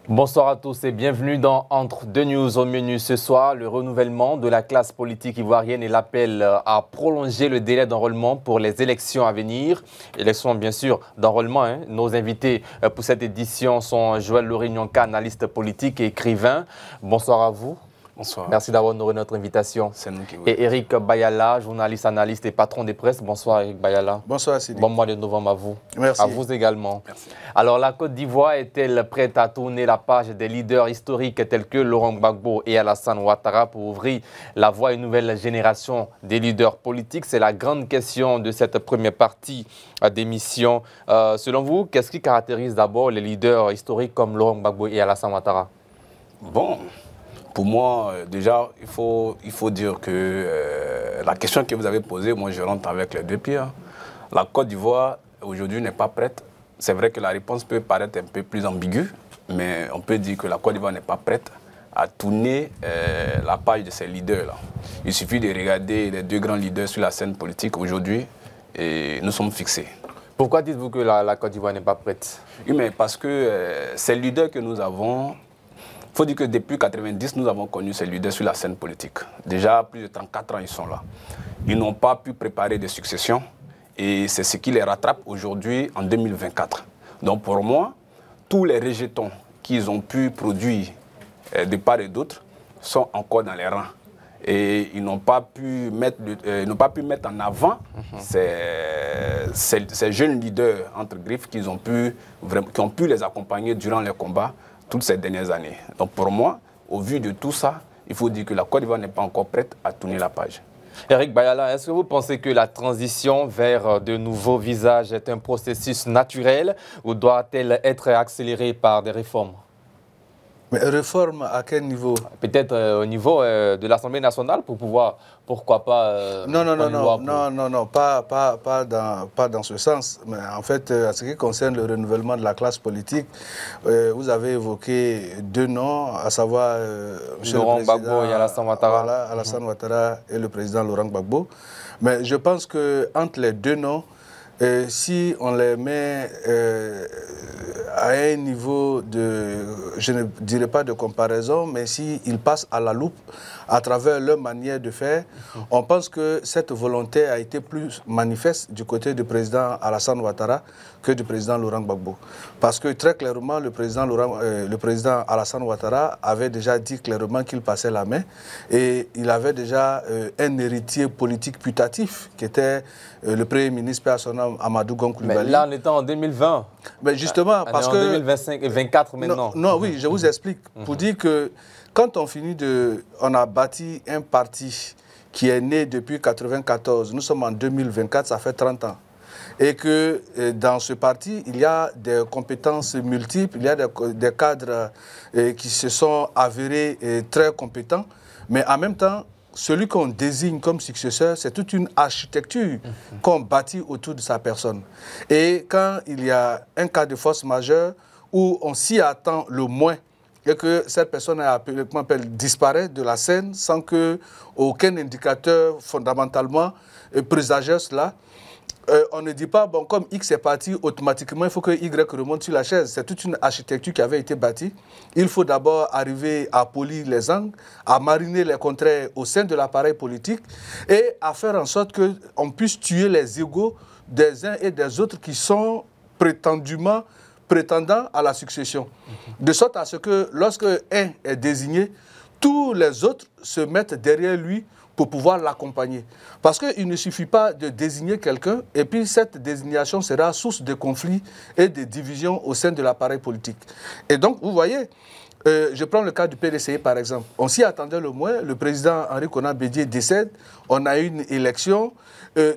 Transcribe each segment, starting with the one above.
Bonsoir à tous et bienvenue dans Entre deux News. Au menu ce soir, le renouvellement de la classe politique ivoirienne et l'appel à prolonger le délai d'enrôlement pour les élections à venir. Élections bien sûr d'enrôlement. Nos invités pour cette édition sont Joël Lorignonka, analyste politique et écrivain. Bonsoir à vous. Bonsoir. Merci d'avoir honoré notre invitation. C'est nous qui vous. Et Eric Bayala, journaliste, analyste et patron des presses. Bonsoir Eric Bayala. Bonsoir Sidi. Bon mois de novembre à vous. Merci. À vous également. Merci. Alors la Côte d'Ivoire est-elle prête à tourner la page des leaders historiques tels que Laurent Gbagbo et Alassane Ouattara pour ouvrir la voie à une nouvelle génération des leaders politiques? C'est la grande question de cette première partie d'émission. Selon vous, qu'est-ce qui caractérise d'abord les leaders historiques comme Laurent Gbagbo et Alassane Ouattara? Bon, pour moi, déjà, il faut dire que la question que vous avez posée, moi je rentre avec les deux pieds. La Côte d'Ivoire, aujourd'hui, n'est pas prête. C'est vrai que la réponse peut paraître un peu plus ambiguë, mais on peut dire que la Côte d'Ivoire n'est pas prête à tourner la page de ces leaders-là. Il suffit de regarder les deux grands leaders sur la scène politique aujourd'hui et nous sommes fixés. Pourquoi dites-vous que la Côte d'Ivoire n'est pas prête? Oui, mais parce que ces leaders que nous avons, il faut dire que depuis 1990, nous avons connu ces leaders sur la scène politique. Déjà, plus de 34 ans, ils sont là. Ils n'ont pas pu préparer de succession. Et c'est ce qui les rattrape aujourd'hui en 2024. Donc pour moi, tous les rejetons qu'ils ont pu produire de part et d'autre sont encore dans les rangs. Et ils n'ont pas pu mettre en avant ces jeunes leaders, entre griffes, qui ont pu les accompagner durant les combats toutes ces dernières années. Donc pour moi, au vu de tout ça, il faut dire que la Côte d'Ivoire n'est pas encore prête à tourner la page. Eric Bayala, est-ce que vous pensez que la transition vers de nouveaux visages est un processus naturel ou doit-elle être accélérée par des réformes? Mais réforme à quel niveau? Peut-être au niveau de l'Assemblée nationale pour pouvoir, pourquoi pas... Non, pas dans ce sens. Mais en fait, en ce qui concerne le renouvellement de la classe politique, vous avez évoqué deux noms, à savoir Laurent Gbagbo et Alassane Ouattara. Voilà, Alassane Ouattara et le président Laurent Gbagbo. Mais je pense qu'entre les deux noms, si on les met à un niveau de, je ne dirais pas de comparaison, mais s'ils passent à la loupe à travers leur manière de faire, on pense que cette volonté a été plus manifeste du côté du président Alassane Ouattara que du président Laurent Gbagbo. Parce que très clairement, le président Alassane Ouattara avait déjà dit clairement qu'il passait la main et il avait déjà un héritier politique putatif qui était le Premier ministre Père son nom, Amadou Gon Coulibaly. Mais là, on est en 2020. Mais justement, parce que... en 2025 et 2024 maintenant. Non, oui, je vous explique. Pour dire que quand on a bâti un parti qui est né depuis 1994, nous sommes en 2024, ça fait 30 ans. Et que dans ce parti, il y a des compétences multiples, il y a des cadres qui se sont avérés très compétents, mais en même temps, celui qu'on désigne comme successeur, c'est toute une architecture qu'on bâtit autour de sa personne. Et quand il y a un cas de force majeure où on s'y attend le moins et que cette personne disparaît de la scène sans qu'aucun indicateur fondamentalement présageait cela, on ne dit pas, bon, comme X est parti, automatiquement, il faut que Y remonte sur la chaise. C'est toute une architecture qui avait été bâtie. Il faut d'abord arriver à polir les angles, à mariner les contraires au sein de l'appareil politique et à faire en sorte qu'on puisse tuer les égos des uns et des autres qui sont prétendant à la succession. De sorte à ce que lorsque un est désigné, tous les autres se mettent derrière lui pour pouvoir l'accompagner. Parce qu'il ne suffit pas de désigner quelqu'un et puis cette désignation sera source de conflits et de divisions au sein de l'appareil politique. Et donc, vous voyez, je prends le cas du PDCI par exemple. On s'y attendait le moins, le président Henri Konan Bédié décède, on a eu une élection,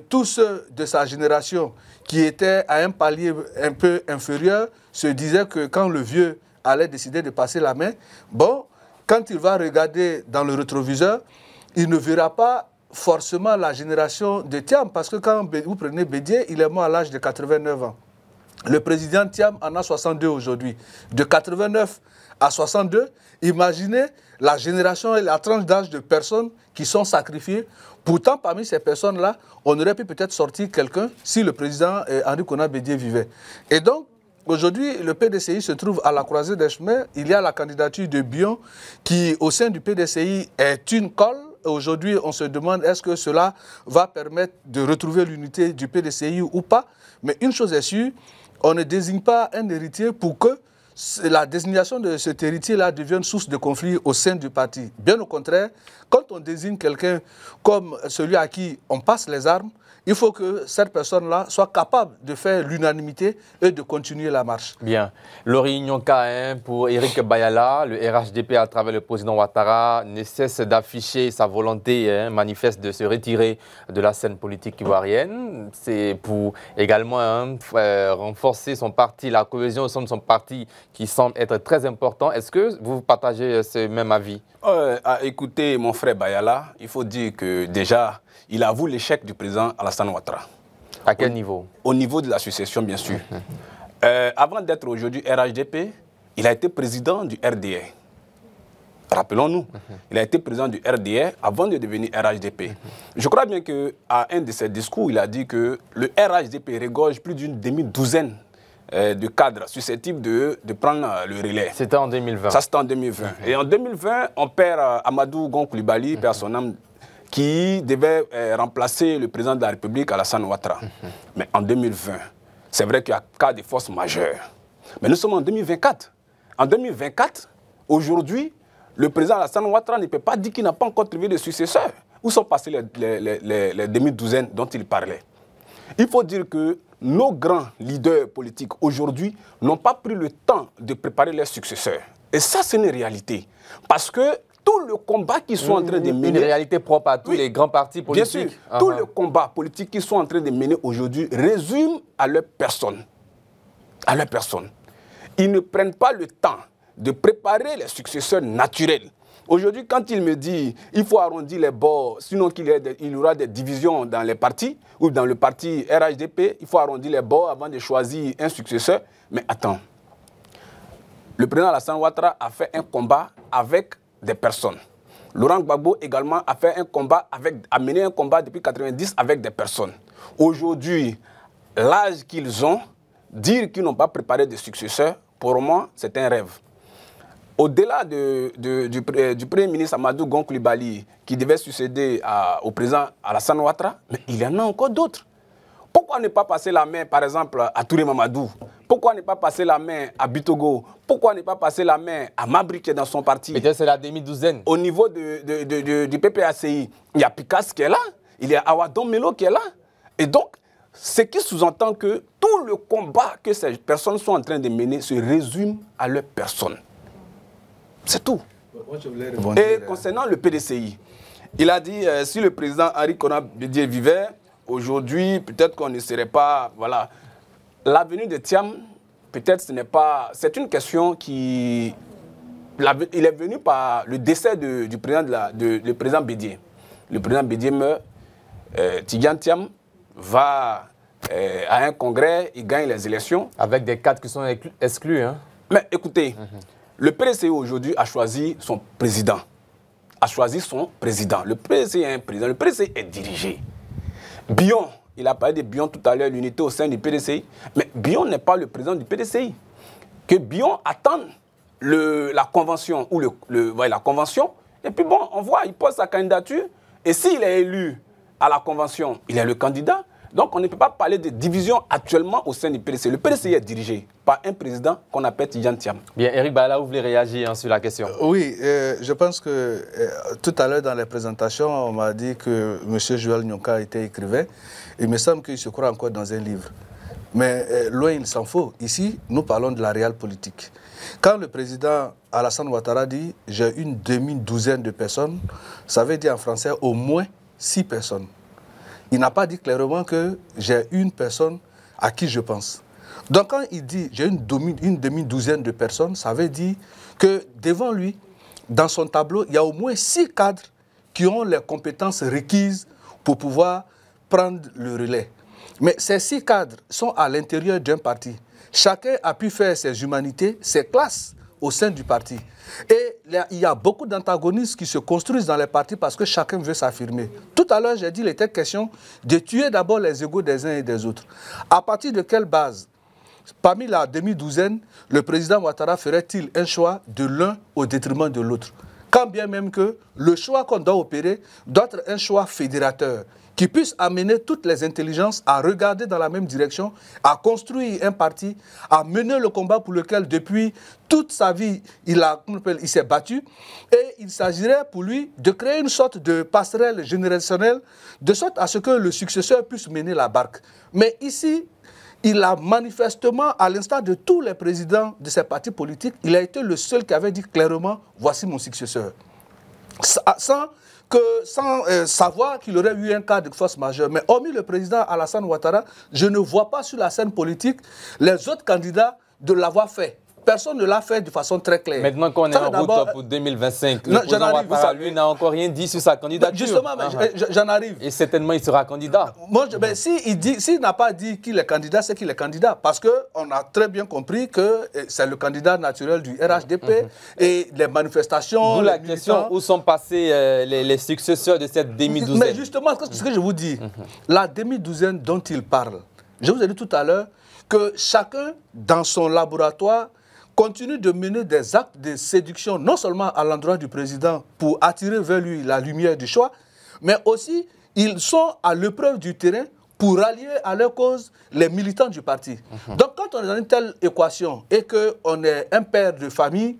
tous ceux de sa génération qui étaient à un palier un peu inférieur se disaient que quand le vieux allait décider de passer la main, bon, quand il va regarder dans le rétroviseur, il ne verra pas forcément la génération de Thiam, parce que quand vous prenez Bédié, il est mort à l'âge de 89 ans. Le président Thiam en a 62 aujourd'hui. De 89 à 62, imaginez la génération et la tranche d'âge de personnes qui sont sacrifiées. Pourtant, parmi ces personnes-là, on aurait pu peut-être sortir quelqu'un si le président Henri Konan Bédié vivait. Et donc, aujourd'hui, le PDCI se trouve à la croisée des chemins. Il y a la candidature de Bion qui, au sein du PDCI, est une colle. Aujourd'hui, on se demande est-ce que cela va permettre de retrouver l'unité du PDCI ou pas. Mais une chose est sûre, on ne désigne pas un héritier pour que la désignation de cet héritier-là devienne source de conflit au sein du parti. Bien au contraire, quand on désigne quelqu'un comme celui à qui on passe les armes, il faut que cette personne-là soit capable de faire l'unanimité et de continuer la marche. Bien. Laurie Nyonka, pour Eric Bayala, le RHDP à travers le président Ouattara ne cesse d'afficher sa volonté manifeste de se retirer de la scène politique ivoirienne. C'est pour également renforcer son parti, la cohésion au sein de son parti qui semble être très important. Est-ce que vous partagez ce même avis? Écoutez, mon frère Bayala, il faut dire que déjà, il avoue l'échec du président Alassane Ouattara. À quel niveau? Au niveau de la succession, bien sûr. Avant d'être aujourd'hui RHDP, il a été président du RDR. Rappelons-nous, il a été président du RDR avant de devenir RHDP. Je crois bien qu'à un de ses discours, il a dit que le RHDP regorge plus d'une demi-douzaine de cadres susceptibles de prendre le relais. C'était en 2020. Ça, c'était en 2020. Et en 2020, on perd Amadou Gon Coulibaly, perd son âme, qui devait remplacer le président de la République, Alassane Ouattara. Mais en 2020, c'est vrai qu'il y a cas de force majeure. Mais nous sommes en 2024. En 2024, aujourd'hui, le président Alassane Ouattara ne peut pas dire qu'il n'a pas encore trouvé de successeur. Où sont passés les demi-douzaines dont il parlait? Il faut dire que nos grands leaders politiques aujourd'hui n'ont pas pris le temps de préparer leurs successeurs. Et ça, c'est une réalité. Parce que tout le combat qu'ils sont en train de mener... Une réalité propre à tous les grands partis politiques. Bien sûr, tout le combat politique qu'ils sont en train de mener aujourd'hui résume à leur personne. À leur personne. Ils ne prennent pas le temps de préparer les successeurs naturels. Aujourd'hui, quand il me dit qu'il faut arrondir les bords, sinon il y aura des divisions dans les partis, ou dans le parti RHDP, il faut arrondir les bords avant de choisir un successeur. Mais attends, le président Alassane Ouattara a fait un combat avec des personnes. Laurent Gbagbo également a mené un combat depuis 1990 avec des personnes. Aujourd'hui, l'âge qu'ils ont, dire qu'ils n'ont pas préparé de successeurs, pour moi, c'est un rêve. Au-delà du Premier ministre Amadou Gon Coulibaly, qui devait succéder au président Alassane Ouattara, mais il y en a encore d'autres. Pourquoi ne pas passer la main, par exemple, à Touré Mamadou? Pourquoi ne pas passer la main à Bitogo? Pourquoi ne pas passer la main à Mabri qui est dans son parti? Peut-être c'est la demi-douzaine. Au niveau du PPACI, il y a Picasse qui est là, il y a Awadon Melo qui est là. Et donc, ce qui sous-entend que tout le combat que ces personnes sont en train de mener se résume à leur personne. C'est tout. Et concernant le PDCI, il a dit, si le président Henri Konan Bédié vivait, aujourd'hui, peut-être qu'on ne serait pas... Voilà. L'avenue de Thiam, peut-être ce n'est pas... C'est une question qui... Il est venu par le décès du président Bédié. Le président Bédié meurt, Tidjane Thiam va à un congrès, il gagne les élections. Avec des cadres qui sont exclus. Hein. Mais écoutez, le PDCI aujourd'hui a choisi son président. Le PDCI est un président, le PDCI est dirigé. Bion, il a parlé de Bion tout à l'heure, l'unité au sein du PDCI. Mais Bion n'est pas le président du PDCI. Que Bion attende la convention, la convention, et puis bon, on voit, il pose sa candidature, et s'il est élu à la convention, il est le candidat. Donc on ne peut pas parler de division actuellement au sein du PDCI. Le PDCI est dirigé par un président qu'on appelle Tidjane Thiam. Bien, Eric Bayala, vous voulez réagir sur la question? Oui, je pense que tout à l'heure dans les présentations, on m'a dit que M. Joël Nyonka était écrivain. Il me semble qu'il se croit encore dans un livre. Mais loin il s'en faut. Ici, nous parlons de la réelle politique. Quand le président Alassane Ouattara dit « j'ai une demi-douzaine de personnes », ça veut dire en français au moins 6 personnes. Il n'a pas dit clairement que j'ai une personne à qui je pense. Donc quand il dit j'ai une demi-douzaine de personnes, ça veut dire que devant lui, dans son tableau, il y a au moins 6 cadres qui ont les compétences requises pour pouvoir prendre le relais. Mais ces 6 cadres sont à l'intérieur d'un parti. Chacun a pu faire ses humanités, ses classes au sein du parti. Et il y a beaucoup d'antagonistes qui se construisent dans les partis parce que chacun veut s'affirmer. Tout à l'heure, j'ai dit qu'il était question de tuer d'abord les égos des uns et des autres. À partir de quelle base parmi la demi-douzaine, le président Ouattara ferait-il un choix de l'un au détriment de l'autre? Quand bien même que le choix qu'on doit opérer doit être un choix fédérateur, qui puisse amener toutes les intelligences à regarder dans la même direction, à construire un parti, à mener le combat pour lequel depuis toute sa vie il s'est battu. Et il s'agirait pour lui de créer une sorte de passerelle générationnelle, de sorte à ce que le successeur puisse mener la barque. Mais ici, il a manifestement, à l'instar de tous les présidents de ces partis politiques, il a été le seul qui avait dit clairement « voici mon successeur ». Sans savoir qu'il aurait eu un cas de force majeure. Mais hormis le président Alassane Ouattara, je ne vois pas sur la scène politique les autres candidats de l'avoir fait. Personne ne l'a fait de façon très claire. Maintenant qu'on est en route pour 2025, le président Ouattara, lui, n'a encore rien dit sur sa candidature. Justement, j'en arrive. Et certainement, il sera candidat. Moi, s'il n'a pas dit qu'il est candidat, c'est qu'il est candidat. Parce qu'on a très bien compris que c'est le candidat naturel du RHDP et les manifestations... D'où la question, où sont passés les successeurs de cette demi-douzaine? Mais justement, ce que je vous dis, la demi-douzaine dont il parle, je vous ai dit tout à l'heure que chacun, dans son laboratoire, continue de mener des actes de séduction, non seulement à l'endroit du président pour attirer vers lui la lumière du choix, mais aussi ils sont à l'épreuve du terrain pour rallier à leur cause les militants du parti. Donc quand on est dans une telle équation et qu'on est un père de famille,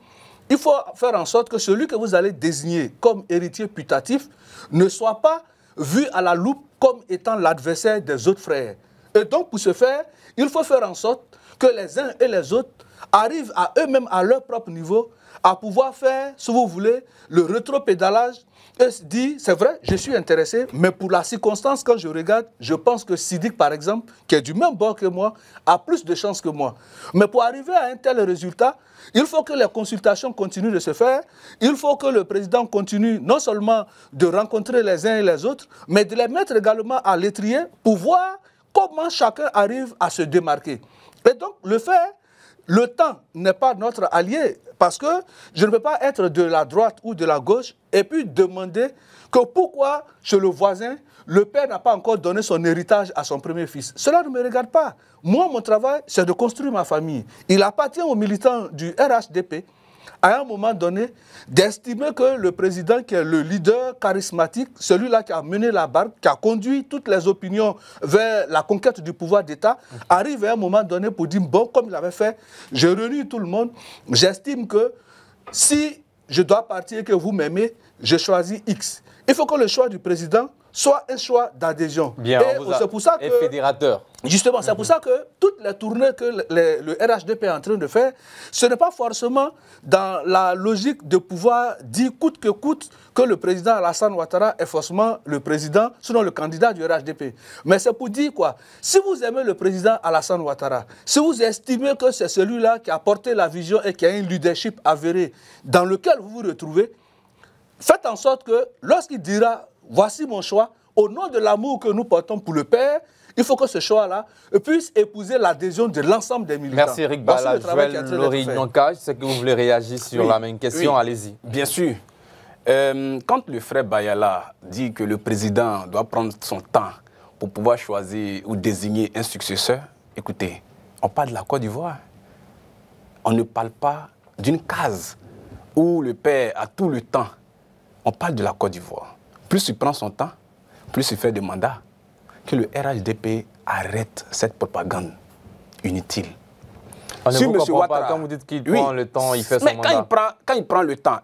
il faut faire en sorte que celui que vous allez désigner comme héritier putatif ne soit pas vu à la loupe comme étant l'adversaire des autres frères. Et donc pour ce faire, il faut faire en sorte que les uns et les autres arrivent à eux-mêmes, à leur propre niveau, à pouvoir faire, si vous voulez, le rétropédalage et se dire, c'est vrai, je suis intéressé, mais pour la circonstance, quand je regarde, je pense que Siddiq, par exemple, qui est du même bord que moi, a plus de chances que moi. Mais pour arriver à un tel résultat, il faut que les consultations continuent de se faire, il faut que le président continue non seulement de rencontrer les uns et les autres, mais de les mettre également à l'étrier pour voir comment chacun arrive à se démarquer. Et donc, le temps n'est pas notre allié, parce que je ne peux pas être de la droite ou de la gauche et puis demander que pourquoi chez le voisin, le père n'a pas encore donné son héritage à son premier fils. Cela ne me regarde pas. Moi, mon travail, c'est de construire ma famille. Il appartient aux militants du RHDP, à un moment donné, d'estimer que le président qui est le leader charismatique, celui-là qui a mené la barque, qui a conduit toutes les opinions vers la conquête du pouvoir d'État, arrive à un moment donné pour dire, bon, comme il avait fait, je réunis tout le monde, j'estime que si je dois partir et que vous m'aimez, je choisis X. Il faut que le choix du président soit un choix d'adhésion. Bien, c'est pour ça que... Et fédérateur. Justement, c'est pour ça que toutes les tournées que le RHDP est en train de faire, ce n'est pas forcément dans la logique de pouvoir dire coûte que le président Alassane Ouattara est forcément le président, sinon le candidat du RHDP. Mais c'est pour dire quoi? Si vous aimez le président Alassane Ouattara, si vous estimez que c'est celui-là qui a porté la vision et qui a un leadership avéré dans lequel vous vous retrouvez, faites en sorte que lorsqu'il dira « voici mon choix », au nom de l'amour que nous portons pour le Père, il faut que ce choix-là puisse épouser l'adhésion de l'ensemble des militants. Merci Eric Bala. Joël Lori-Nyonkaj, c'est que vous voulez réagir sur la même question, allez-y. Bien sûr. Quand le frère Bayala dit que le président doit prendre son temps pour pouvoir choisir ou désigner un successeur, écoutez, on parle de la Côte d'Ivoire. On ne parle pas d'une case où le père a tout le temps. On parle de la Côte d'Ivoire. Plus il prend son temps, plus il fait des mandats. Que le RHDP arrête cette propagande inutile. Si M. Ouattara, quand vous dites qu'il prend le temps, il fait son mandat. Quand il prend le temps,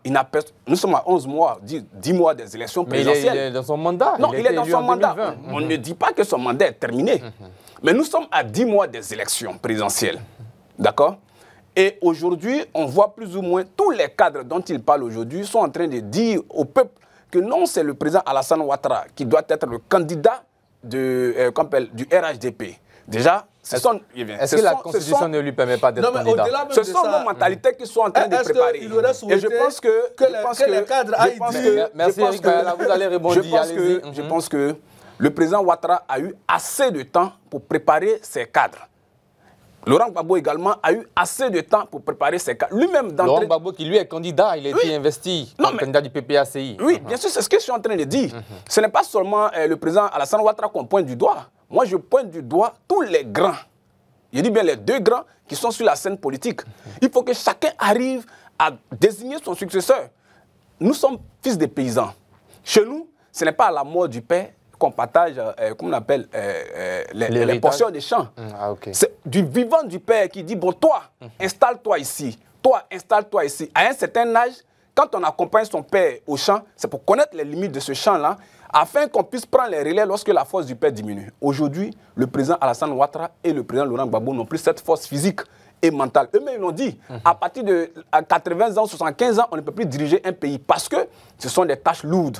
nous sommes à 11 mois, 10 mois des élections présidentielles. Mais il est dans son mandat. Non, il est dans son mandat. On ne dit pas que son mandat est terminé. Mais nous sommes à 10 mois des élections présidentielles. D'accord? Et aujourd'hui, on voit plus ou moins tous les cadres dont il parle aujourd'hui sont en train de dire au peuple que non, c'est le président Alassane Ouattara qui doit être le candidat du RHDP. Déjà, est-ce que la Constitution ne lui permet pas d'être candidat? Ce sont nos mentalités qui sont en train de préparer. Et je pense que les cadres aillent dire... Merci Eric Bayala, vous allez répondre. Je pense que le président Ouattara a eu assez de temps pour préparer ses cadres. Laurent Gbagbo également a eu assez de temps pour préparer ses cadres. Lui-même Laurent Gbagbo qui lui est candidat, il a été investi comme candidat du PPACI. Oui, bien sûr, c'est ce que je suis en train de dire. Ce n'est pas seulement le président Alassane Ouattara qu'on pointe du doigt. Moi, je pointe du doigt tous les grands Je dis bien les deux grands qui sont sur la scène politique. Il faut que chacun arrive à désigner son successeur. Nous sommes fils des paysans. Chez nous, ce n'est pas à la mort du père qu'on partage, comment on appelle, les portions des champs. Okay. C'est du vivant du père qui dit, bon, toi, installe-toi ici. Toi, installe-toi ici. À un certain âge, quand on accompagne son père au champ, c'est pour connaître les limites de ce champ-là, afin qu'on puisse prendre les relais lorsque la force du père diminue. Aujourd'hui, le président Alassane Ouattara et le président Laurent Gbagbo n'ont plus cette force physique et mentale. Eux-mêmes, ils l'ont dit, à partir de 80 ans, 75 ans, on ne peut plus diriger un pays parce que ce sont des tâches lourdes.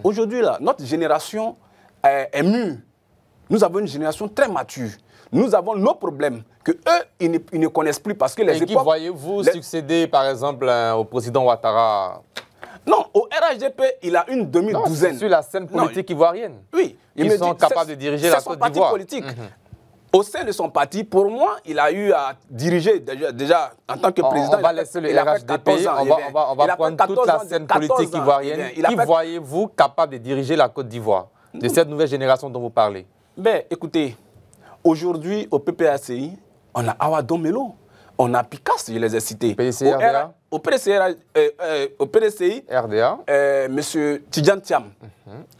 Aujourd'hui, là, notre génération est mûre. Nous avons une génération très mature. Nous avons nos problèmes que eux, ils ne connaissent plus parce que les époques... Et qui voyez-vous succéder, par exemple, au président Ouattara? Non, au RHDP, il a une demi-douzaine. Sur la scène politique ivoirienne. Oui. Ils sont capables de diriger la Côte d'Ivoire. Politique. Au sein de son parti, pour moi, il a eu à diriger déjà en tant que président. On va laisser le RHDP, on va prendre toute la scène politique ivoirienne. Qui voyez-vous capable de diriger la Côte d'Ivoire, de cette nouvelle génération dont vous parlez? Ben, écoutez, aujourd'hui, au PPACI, on a Awa Domelo, on a Picasso, je les ai cités. PDCI, RDA. Au PDCI, RDA. M. Tidjane Thiam,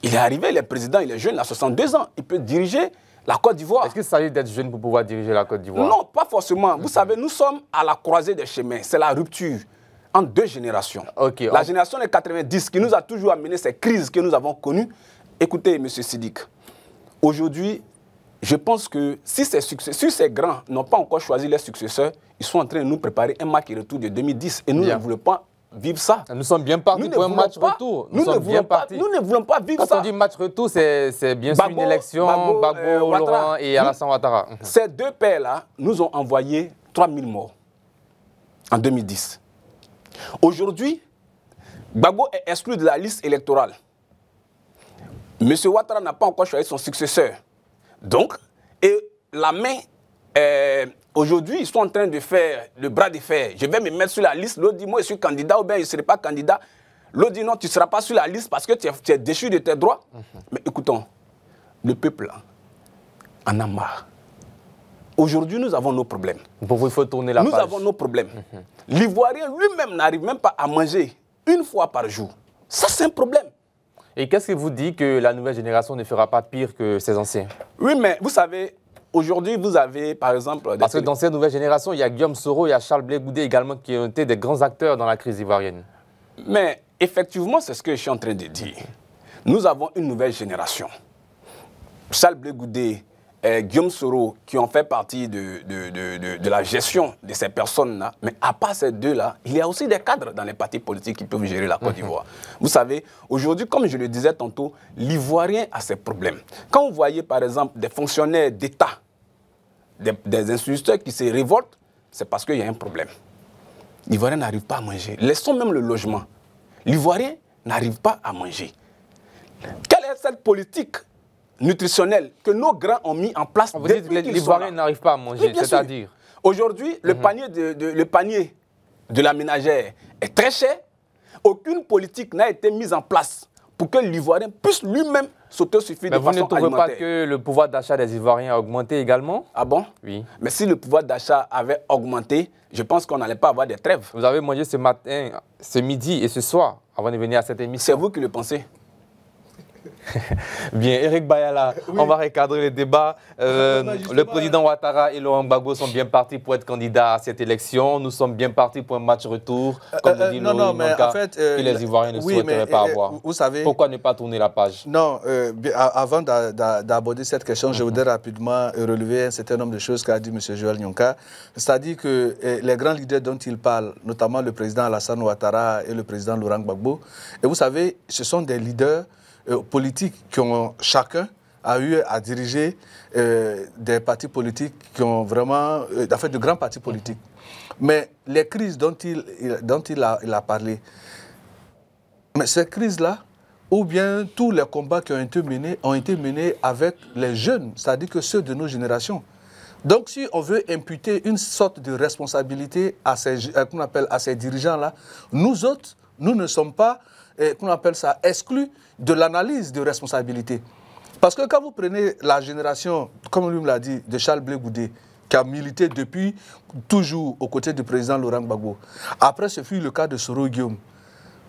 il est arrivé, il est président, il est jeune, il a 62 ans, il peut diriger la Côte d'Ivoire. Est-ce qu'il s'agit d'être jeune pour pouvoir diriger la Côte d'Ivoire? Non, pas forcément. Vous savez, nous sommes à la croisée des chemins. C'est la rupture entre deux générations. La génération des 90 qui nous a toujours amené ces crises que nous avons connues. Écoutez, M. Sidik, aujourd'hui, je pense que si ces grands n'ont pas encore choisi leurs successeurs, ils sont en train de nous préparer un match retour de 2010. Et nous ne voulons pas vivre ça. Nous sommes bien partis pour un match retour. Nous ne voulons pas vivre ça. Quand on dit match retour, c'est bien sûr une élection. Gbagbo, Laurent et Alassane Ouattara. Ces deux pères-là nous ont envoyé 3000 morts en 2010. Aujourd'hui, Gbagbo est exclu de la liste électorale. M. Ouattara n'a pas encore choisi son successeur. Donc, et la main, aujourd'hui, ils sont en train de faire le bras de fer. Je vais me mettre sur la liste. L'autre dit, moi, je suis candidat ou bien je ne serai pas candidat. L'autre dit, non, tu ne seras pas sur la liste parce que tu es déchu de tes droits. Mais écoutons, le peuple en a marre. Aujourd'hui, nous avons nos problèmes. Pour vous, il faut tourner la page. Nous avons nos problèmes. L'Ivoirien lui-même n'arrive même pas à manger une fois par jour. Ça, c'est un problème. Et qu'est-ce qui vous dit que la nouvelle génération ne fera pas pire que ses anciens? Oui, mais vous savez, aujourd'hui, vous avez, par exemple... Parce que dans cette nouvelle génération, il y a Guillaume Soro, il y a Charles Blé Goudé également qui ont été des grands acteurs dans la crise ivoirienne. Mais effectivement, c'est ce que je suis en train de dire. Nous avons une nouvelle génération. Charles Blé Goudé, Guillaume Soro, qui ont fait partie de la gestion de ces personnes-là. Mais à part ces deux-là, il y a aussi des cadres dans les partis politiques qui peuvent gérer la Côte d'Ivoire. Vous savez, aujourd'hui, comme je le disais tantôt, l'Ivoirien a ses problèmes. Quand vous voyez, par exemple, des fonctionnaires d'État, des instituteurs qui se révoltent, c'est parce qu'il y a un problème. L'Ivoirien n'arrive pas à manger. Laissons même le logement. L'Ivoirien n'arrive pas à manger. Quelle est cette politique nutritionnelle que nos grands ont mis en place depuis qu'ils sont là? L'Ivoirien n'arrive pas à manger, c'est-à-dire? Aujourd'hui, le panier de la ménagère est très cher. Aucune politique n'a été mise en place pour que l'Ivoirien puisse lui-même s'autosuffire de façon alimentaire. Vous ne trouvez pas que le pouvoir d'achat des Ivoiriens a augmenté également? Ah bon? Oui. Mais si le pouvoir d'achat avait augmenté, je pense qu'on n'allait pas avoir de trêve. Vous avez mangé ce matin, ce midi et ce soir avant de venir à cette émission? C'est vous qui le pensez. Bien, Eric Bayala, on va recadrer le débat. Le président Ouattara et Laurent Gbagbo sont bien partis pour être candidats à cette élection. Nous sommes bien partis pour un match retour, comme vous dit non, mais en fait, que les Ivoiriens ne souhaiteraient pas avoir. Vous savez, pourquoi ne pas tourner la page? Non, avant d'aborder cette question, je voudrais rapidement relever un certain nombre de choses qu'a dit M. Joël Nyonka. C'est-à-dire que les grands leaders dont il parle, notamment le président Alassane Ouattara et le président Laurent Gbagbo, et vous savez, ce sont des leaders politiques qui ont chacun a eu à diriger des partis politiques qui ont vraiment, en fait, de grands partis politiques. Mais les crises dont il a parlé, mais ces crises-là, ou bien tous les combats qui ont été menés avec les jeunes, c'est-à-dire que ceux de nos générations. Donc, si on veut imputer une sorte de responsabilité à ces dirigeants-là, nous autres, nous ne sommes pas, qu'on appelle ça, exclus de l'analyse de responsabilité. Parce que quand vous prenez la génération, comme lui me l'a dit, de Charles Blé Goudé, qui a milité depuis toujours aux côtés du président Laurent Gbagbo. Après, ce fut le cas de Soro Guillaume.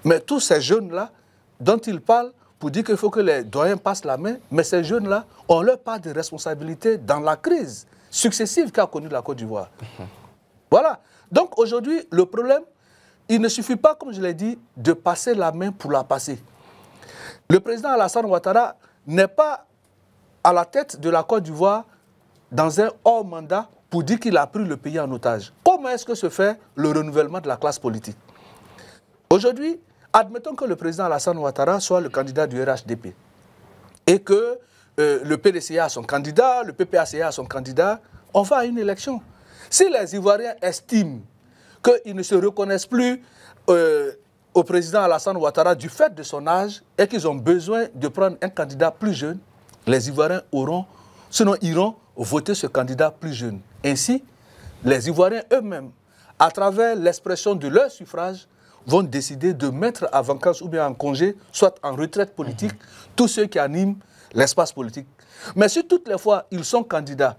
Mais tous ces jeunes-là, dont il parle, pour dire qu'il faut que les doyens passent la main, mais ces jeunes-là ont leur part de responsabilité dans la crise successive qu'a connue la Côte d'Ivoire. Voilà. Donc aujourd'hui, le problème, il ne suffit pas, comme je l'ai dit, de passer la main pour la passer. Le président Alassane Ouattara n'est pas à la tête de la Côte d'Ivoire dans un hors-mandat pour dire qu'il a pris le pays en otage. Comment est-ce que se fait le renouvellement de la classe politique? Aujourd'hui, admettons que le président Alassane Ouattara soit le candidat du RHDP et que le PDCA a son candidat, le PPACA a son candidat, on va à une élection. Si les Ivoiriens estiment qu'ils ne se reconnaissent plus au président Alassane Ouattara du fait de son âge et qu'ils ont besoin de prendre un candidat plus jeune, les Ivoiriens iront voter ce candidat plus jeune. Ainsi, les Ivoiriens eux-mêmes, à travers l'expression de leur suffrage, vont décider de mettre à vacances ou bien en congé, soit en retraite politique, tous ceux qui animent l'espace politique. Mais si toutes les fois ils sont candidats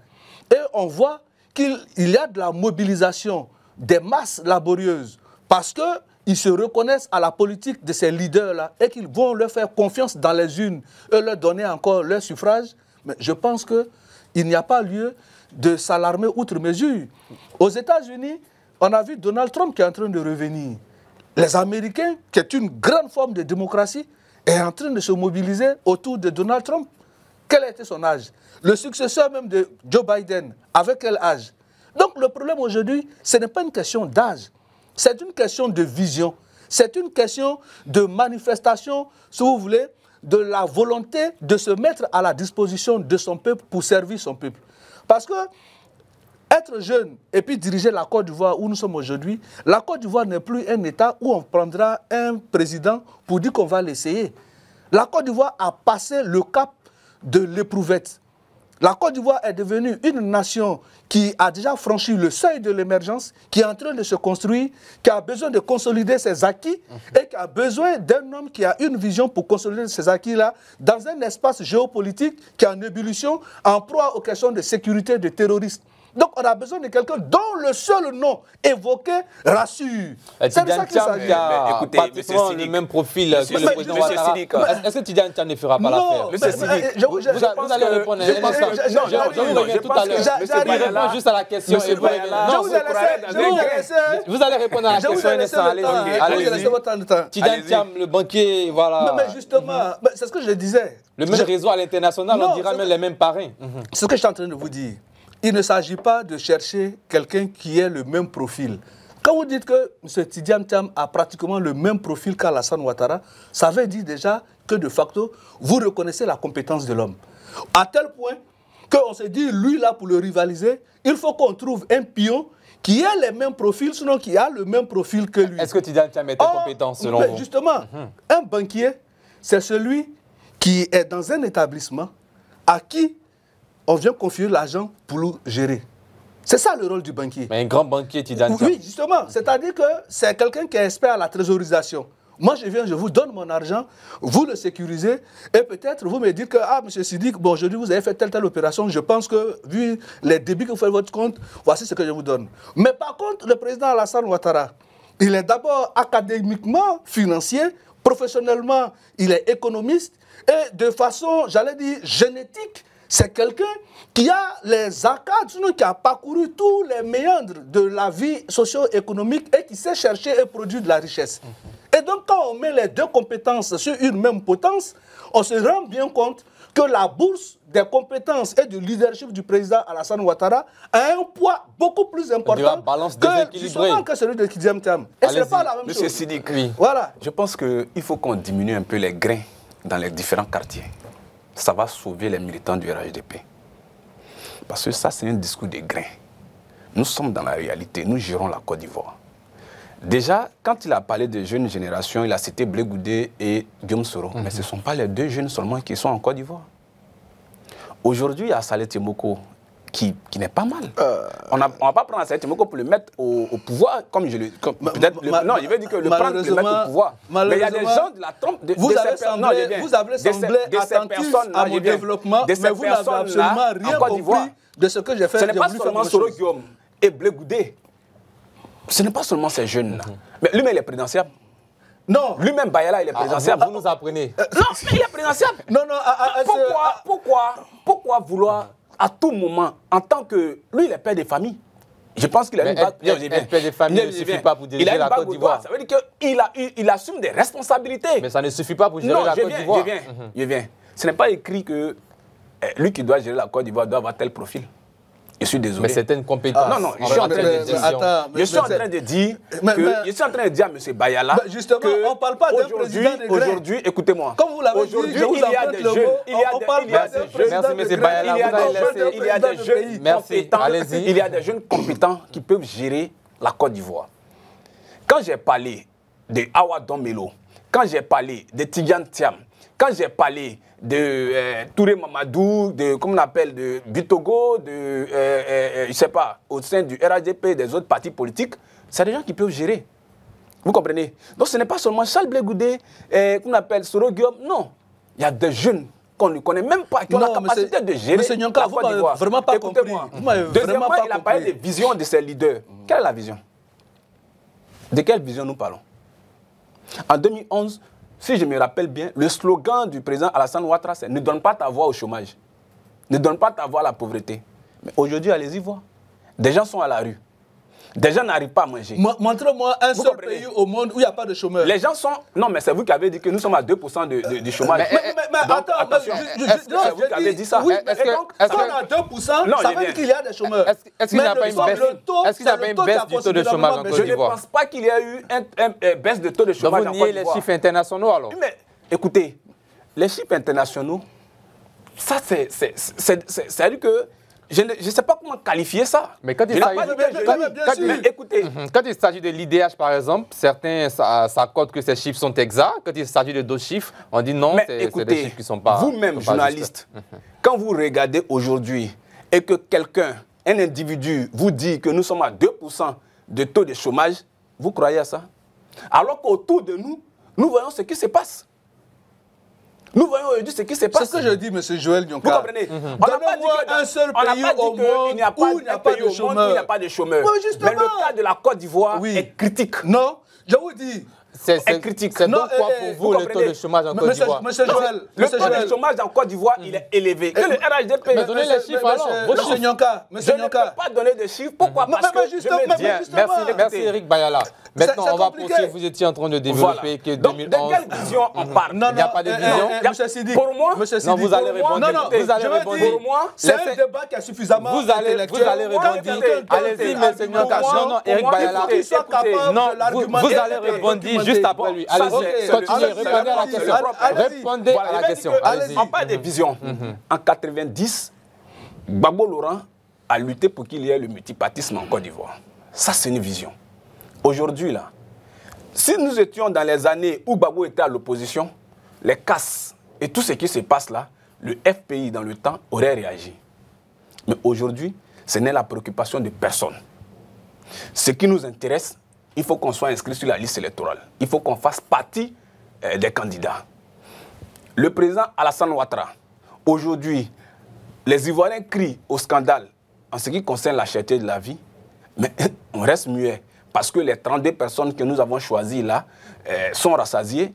et on voit qu'il y a de la mobilisation des masses laborieuses parce qu'ils se reconnaissent à la politique de ces leaders-là et qu'ils vont leur faire confiance dans les urnes et leur donner encore leur suffrage, mais je pense qu'il n'y a pas lieu de s'alarmer outre mesure. Aux États-Unis, on a vu Donald Trump qui est en train de revenir. Les Américains, qui est une grande forme de démocratie, est en train de se mobiliser autour de Donald Trump. Quel était son âge? Le successeur même de Joe Biden, avec quel âge? Donc le problème aujourd'hui, ce n'est pas une question d'âge, c'est une question de vision, c'est une question de manifestation, si vous voulez, de la volonté de se mettre à la disposition de son peuple pour servir son peuple. Parce que être jeune et puis diriger la Côte d'Ivoire où nous sommes aujourd'hui, la Côte d'Ivoire n'est plus un État où on prendra un président pour dire qu'on va l'essayer. La Côte d'Ivoire a passé le cap de l'éprouvette. La Côte d'Ivoire est devenue une nation qui a déjà franchi le seuil de l'émergence, qui est en train de se construire, qui a besoin de consolider ses acquis et qui a besoin d'un homme qui a une vision pour consolider ces acquis-là dans un espace géopolitique qui est en ébullition, en proie aux questions de sécurité, de terrorisme. Donc on a besoin de quelqu'un dont le seul nom évoqué rassure. C'est de ça qu'il s'agit. Écoutez, pratiquement le même profil que le président Ouattara. Est-ce que Tidjane Thiam ne fera pas l'affaire? Monsieur Sidiki, vous allez répondre. Je reviens tout à l'heure. J'arrive juste à la question. Vous allez répondre à la question. Allez-y. Tidjane Thiam, le banquier, voilà. Mais justement, c'est ce que je disais. Le même réseau à l'international, on dira même les mêmes parrains. C'est ce que je suis en train de vous dire. Il ne s'agit pas de chercher quelqu'un qui ait le même profil. Quand vous dites que M. Tidjane Thiam a pratiquement le même profil qu'Alassane Ouattara, ça veut dire déjà que de facto, vous reconnaissez la compétence de l'homme. À tel point qu'on se dit, lui là, pour le rivaliser, il faut qu'on trouve un pion qui ait les mêmes profils, sinon qui a le même profil que lui. Est-ce que Tidjane Thiam était compétent selon vous? Justement, un banquier, c'est celui qui est dans un établissement à qui on vient confier l'argent pour le gérer. C'est ça le rôle du banquier. Mais un grand banquier, Tidjane Thiam. Oui, justement. C'est-à-dire que c'est quelqu'un qui est expert à la trésorisation. Moi, je viens, je vous donne mon argent, vous le sécurisez, et peut-être vous me dites que, ah, M. Sidiki, bon, aujourd'hui, vous avez fait telle opération, je pense que, vu les débits que vous faites votre compte, voici ce que je vous donne. Mais par contre, le président Alassane Ouattara, il est d'abord académiquement financier, professionnellement, il est économiste, et de façon, j'allais dire, génétique, c'est quelqu'un qui a les arcades, sinon qui a parcouru tous les méandres de la vie socio-économique et qui sait chercher et produire de la richesse. Et donc, quand on met les deux compétences sur une même potence, on se rend bien compte que la bourse des compétences et du leadership du président Alassane Ouattara a un poids beaucoup plus important que celui de Tidjane Thiam. Et ce n'est pas la même chose. Monsieur Sidiki, oui. Voilà. Je pense qu'il faut qu'on diminue un peu les grains dans les différents quartiers. Ça va sauver les militants du RHDP. Parce que ça, c'est un discours de grains. Nous sommes dans la réalité, nous gérons la Côte d'Ivoire. Déjà, quand il a parlé de jeunes générations, il a cité Blé Goudé et Guillaume Soro. Mais ce ne sont pas les deux jeunes seulement qui sont en Côte d'Ivoire. Aujourd'hui, il y a Saleh Temboko qui n'est pas mal. On ne va pas prendre Saïd Timoko pour le mettre au pouvoir, comme je le... Non, je veux dire que le prendre pour le mettre au pouvoir. Mais il y a des gens de la trompe... Vous avez semblé attentif à mon développement, mais vous n'avez absolument rien compris de ce que j'ai fait. Ce n'est pas seulement Soro Guillaume et Blé Goudé. Ce n'est pas seulement ces jeunes-là. Mais lui-même, il est présidentiable. Non. Lui-même, Bayala, il est présidentiable. Vous nous apprenez. Non, mais il est présidentiable. Non, non. Pourquoi vouloir, à tout moment, en tant que... Lui, il est père de famille. Je pense qu'il a une bague... Être père de famille ne suffit pas pour diriger la Côte d'Ivoire. Ça veut dire qu'il assume des responsabilités. Mais ça ne suffit pas pour gérer la Côte d'Ivoire. Je viens. Ce n'est pas écrit que lui qui doit gérer la Côte d'Ivoire doit avoir tel profil. Je suis désolé. Mais c'est une compétence. Non, je suis en train de dire à M. Bayala justement, on ne parle pas d'un président aujourd'hui, écoutez-moi. Comme vous l'avez dit, je vous apporte le mot. On parle pas d'un président Merci, M. Bayala. Il y a des jeunes compétents. Il y a des jeunes compétents qui peuvent gérer la Côte d'Ivoire. Quand j'ai parlé de Awa Domelo, quand j'ai parlé de Tidiane Thiam, quand j'ai parlé de Touré Mamadou, comment on appelle, de Bitogo, je ne sais pas, au sein du RHDP, des autres partis politiques, c'est des gens qui peuvent gérer. Vous comprenez? Donc ce n'est pas seulement Charles Blé Goudé, qu'on appelle Soro Guillaume, non. Il y a des jeunes qu'on ne connaît même pas, qui ont la capacité de gérer. Monsieur Nyonka, vous m'avez vraiment pas compris. Deuxièmement, il a parlé des visions de ses leaders. Quelle est la vision? De quelle vision nous parlons? En 2011, si je me rappelle bien, le slogan du président Alassane Ouattara, c'est « Ne donne pas ta voix au chômage. Ne donne pas ta voix à la pauvreté. » Mais aujourd'hui, allez-y voir. Des gens sont à la rue. Des gens n'arrivent pas à manger. Montrez-moi un seul pays au monde où il n'y a pas de chômeurs. Les gens sont... Non, mais c'est vous qui avez dit que nous sommes à 2% du chômage. Mais attends, attention. C'est vous qui avez dit ça. Oui, mais donc, si on a 2%, ça veut dire qu'il y a des chômeurs. Est-ce qu'il n'y a pas une baisse du taux de chômage en Côte Je ne d'Ivoire? pense pas qu'il y a eu une baisse de taux de chômage en Côte d'Ivoire. Vous niez les chiffres internationaux alors? Mais écoutez, les chiffres internationaux, ça c'est-à-dire que je ne sais pas comment qualifier ça. Mais quand il s'agit de l'IDH, par exemple, certains s'accordent que ces chiffres sont exacts. Quand il s'agit de d'autres chiffres, on dit non, c'est des chiffres qui ne sont pas... Vous-même, journaliste, quand vous regardez aujourd'hui et que quelqu'un, un individu, vous dit que nous sommes à 2% de taux de chômage, vous croyez à ça? Alors qu'autour de nous, nous voyons ce qui se passe. Nous voyons aujourd'hui ce qui se passe. C'est ce que je dis, M. Joël Nyonka. Vous comprenez? Donnez-moi un seul pays au monde où il n'y a pas de chômeurs. Mais le cas de la Côte d'Ivoire est critique. Non, je vous dis. C'est critique. C'est donc quoi pour vous le taux de chômage en Côte d'Ivoire? Monsieur Joël, le taux de chômage en Côte d'Ivoire, il est élevé. Que le RHDP... Mais donnez les chiffres alors. Monsieur Nyonka, je ne peux pas donner de chiffres. Pourquoi? Parce que Merci Eric Bayala. Maintenant, on va poursuivre. Vous étiez en train de développer que 2011... De quelle vision on parle? Il n'y a pas de vision. Monsieur Sidi, pour moi, non, vous allez répondre. Vous allez répondre. Pour moi, c'est un débat qui a suffisamment intellectuel. Vous allez répondre. Allez-y, monsieur Nyonka. Non, Eric Bayala. Vous allez répondre juste après lui. Allez-y, continuez, répondez à la question. Répondez à la question. On parle de vision. En 90, Gbagbo Laurent a lutté pour qu'il y ait le multipartisme en Côte d'Ivoire. Ça, c'est une vision. Aujourd'hui, là, si nous étions dans les années où Gbagbo était à l'opposition, les casses et tout ce qui se passe là, le FPI dans le temps aurait réagi. Mais aujourd'hui, ce n'est la préoccupation de personne. Ce qui nous intéresse, il faut qu'on soit inscrit sur la liste électorale. Il faut qu'on fasse partie des candidats. Le président Alassane Ouattara, aujourd'hui, les Ivoiriens crient au scandale en ce qui concerne la cherté de la vie, mais on reste muet parce que les 32 personnes que nous avons choisies là sont rassasiées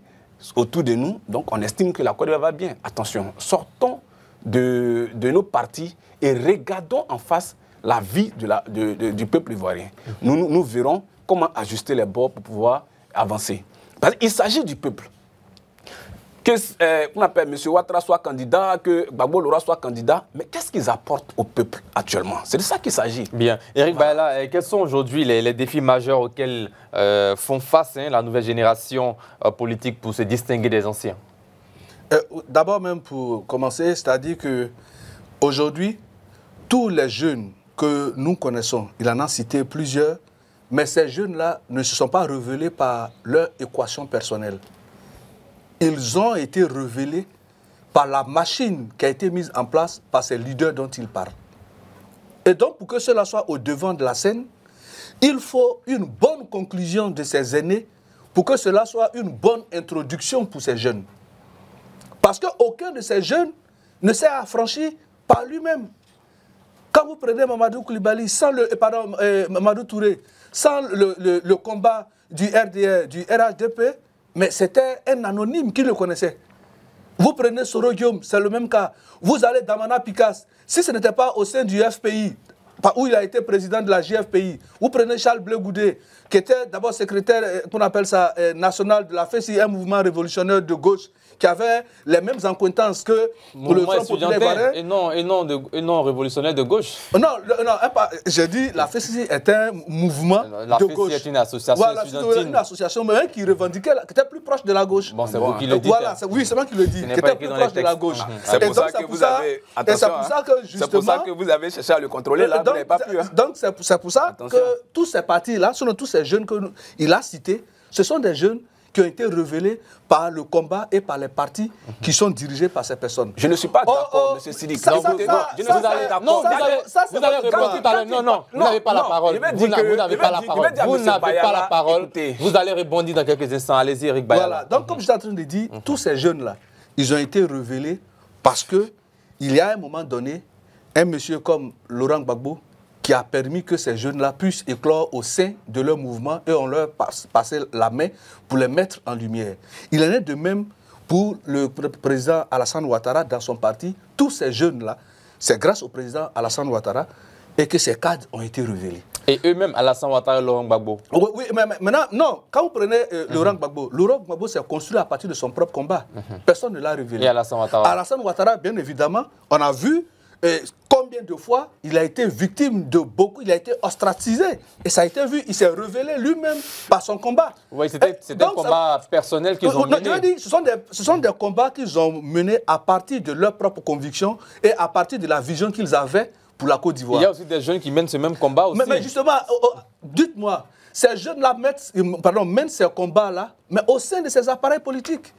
autour de nous. Donc on estime que la Côte d'Ivoire va bien. Attention, sortons de nos partis et regardons en face la vie du peuple ivoirien. Nous verrons comment ajuster les bords pour pouvoir avancer. Parce qu'il s'agit du peuple. Qu'on appelle M. Ouattara soit candidat, que Gbagbo Laurent soit candidat, mais qu'est-ce qu'ils apportent au peuple actuellement? C'est de ça qu'il s'agit. Bien. Eric Bayala, quels sont aujourd'hui les défis majeurs auxquels font face la nouvelle génération politique pour se distinguer des anciens? D'abord même pour commencer, c'est-à-dire qu'aujourd'hui, tous les jeunes que nous connaissons, il en a cité plusieurs, mais ces jeunes-là ne se sont pas révélés par leur équation personnelle. Ils ont été révélés par la machine qui a été mise en place par ces leaders dont ils parlent. Et donc, pour que cela soit au devant de la scène, il faut une bonne conclusion de ces aînés pour que cela soit une bonne introduction pour ces jeunes. Parce qu'aucun de ces jeunes ne s'est affranchi par lui-même. Quand vous prenez Mamadou Koulibaly, Mamadou Touré, sans le combat du RDR, du RHDP, mais c'était un anonyme qui le connaissait. Vous prenez Soro Guillaume, c'est le même cas. Vous allez Damana Picasse, si ce n'était pas au sein du FPI, où il a été président de la JFPI, vous prenez Charles Blé Goudé, qui était d'abord secrétaire, qu'on appelle ça, national de la FESI, un mouvement révolutionnaire de gauche, qui avait les mêmes accointances que le Front populaire ivoirien. Et non révolutionnaire de gauche. Non, j'ai dit la FESI est un mouvement de gauche. La FESI est une association estudiantine. Une association, mais qui revendiquait, qui était plus proche de la gauche. Bon, c'est vous qui le dites. Voilà, oui, c'est moi qui le dis, qui était plus proche de la gauche. C'est pour ça que vous avez... Attention, c'est pour ça que vous avez cherché à le contrôler, là, vous n'avez pas pu. Donc, c'est pour ça que tous ces partis-là, selon tous ces jeunes qu'il a cités, ce sont des jeunes qui ont été révélés par le combat et par les partis qui sont dirigés par ces personnes. Je ne suis pas d'accord, M. Sidik. Vous allez répondre tout à l'heure. Non, vous n'avez pas la parole. Vous n'avez pas la parole. Vous n'avez pas la parole. Vous allez rebondir dans quelques instants. Allez-y, Eric Bayala. Voilà. Donc, comme je suis en train de dire, tous ces jeunes-là, ils ont été révélés parce qu'il y a un moment donné, un monsieur comme Laurent Gbagbo, qui a permis que ces jeunes-là puissent éclore au sein de leur mouvement et on leur passé la main pour les mettre en lumière. Il en est de même pour le président Alassane Ouattara dans son parti. Tous ces jeunes-là, c'est grâce au président Alassane Ouattara et que ces cadres ont été révélés. Et eux-mêmes, Alassane Ouattara et Laurent Gbagbo. Oui, mais maintenant, non, quand vous prenez Laurent Gbagbo s'est construit à partir de son propre combat. Personne ne l'a révélé. Et Alassane Ouattara? Alassane Ouattara, bien évidemment, on a vu combien de fois il a été victime de beaucoup, il a été ostracisé. Et ça a été vu, il s'est révélé lui-même par son combat. Oui, c'était un combat personnel qu'ils ont mené. Je dis, ce sont des combats qu'ils ont menés à partir de leurs propres convictions et à partir de la vision qu'ils avaient pour la Côte d'Ivoire. Il y a aussi des jeunes qui mènent ce même combat aussi. Mais justement, dites-moi, ces jeunes-là mènent ces combats-là, mais au sein de ces appareils politiques.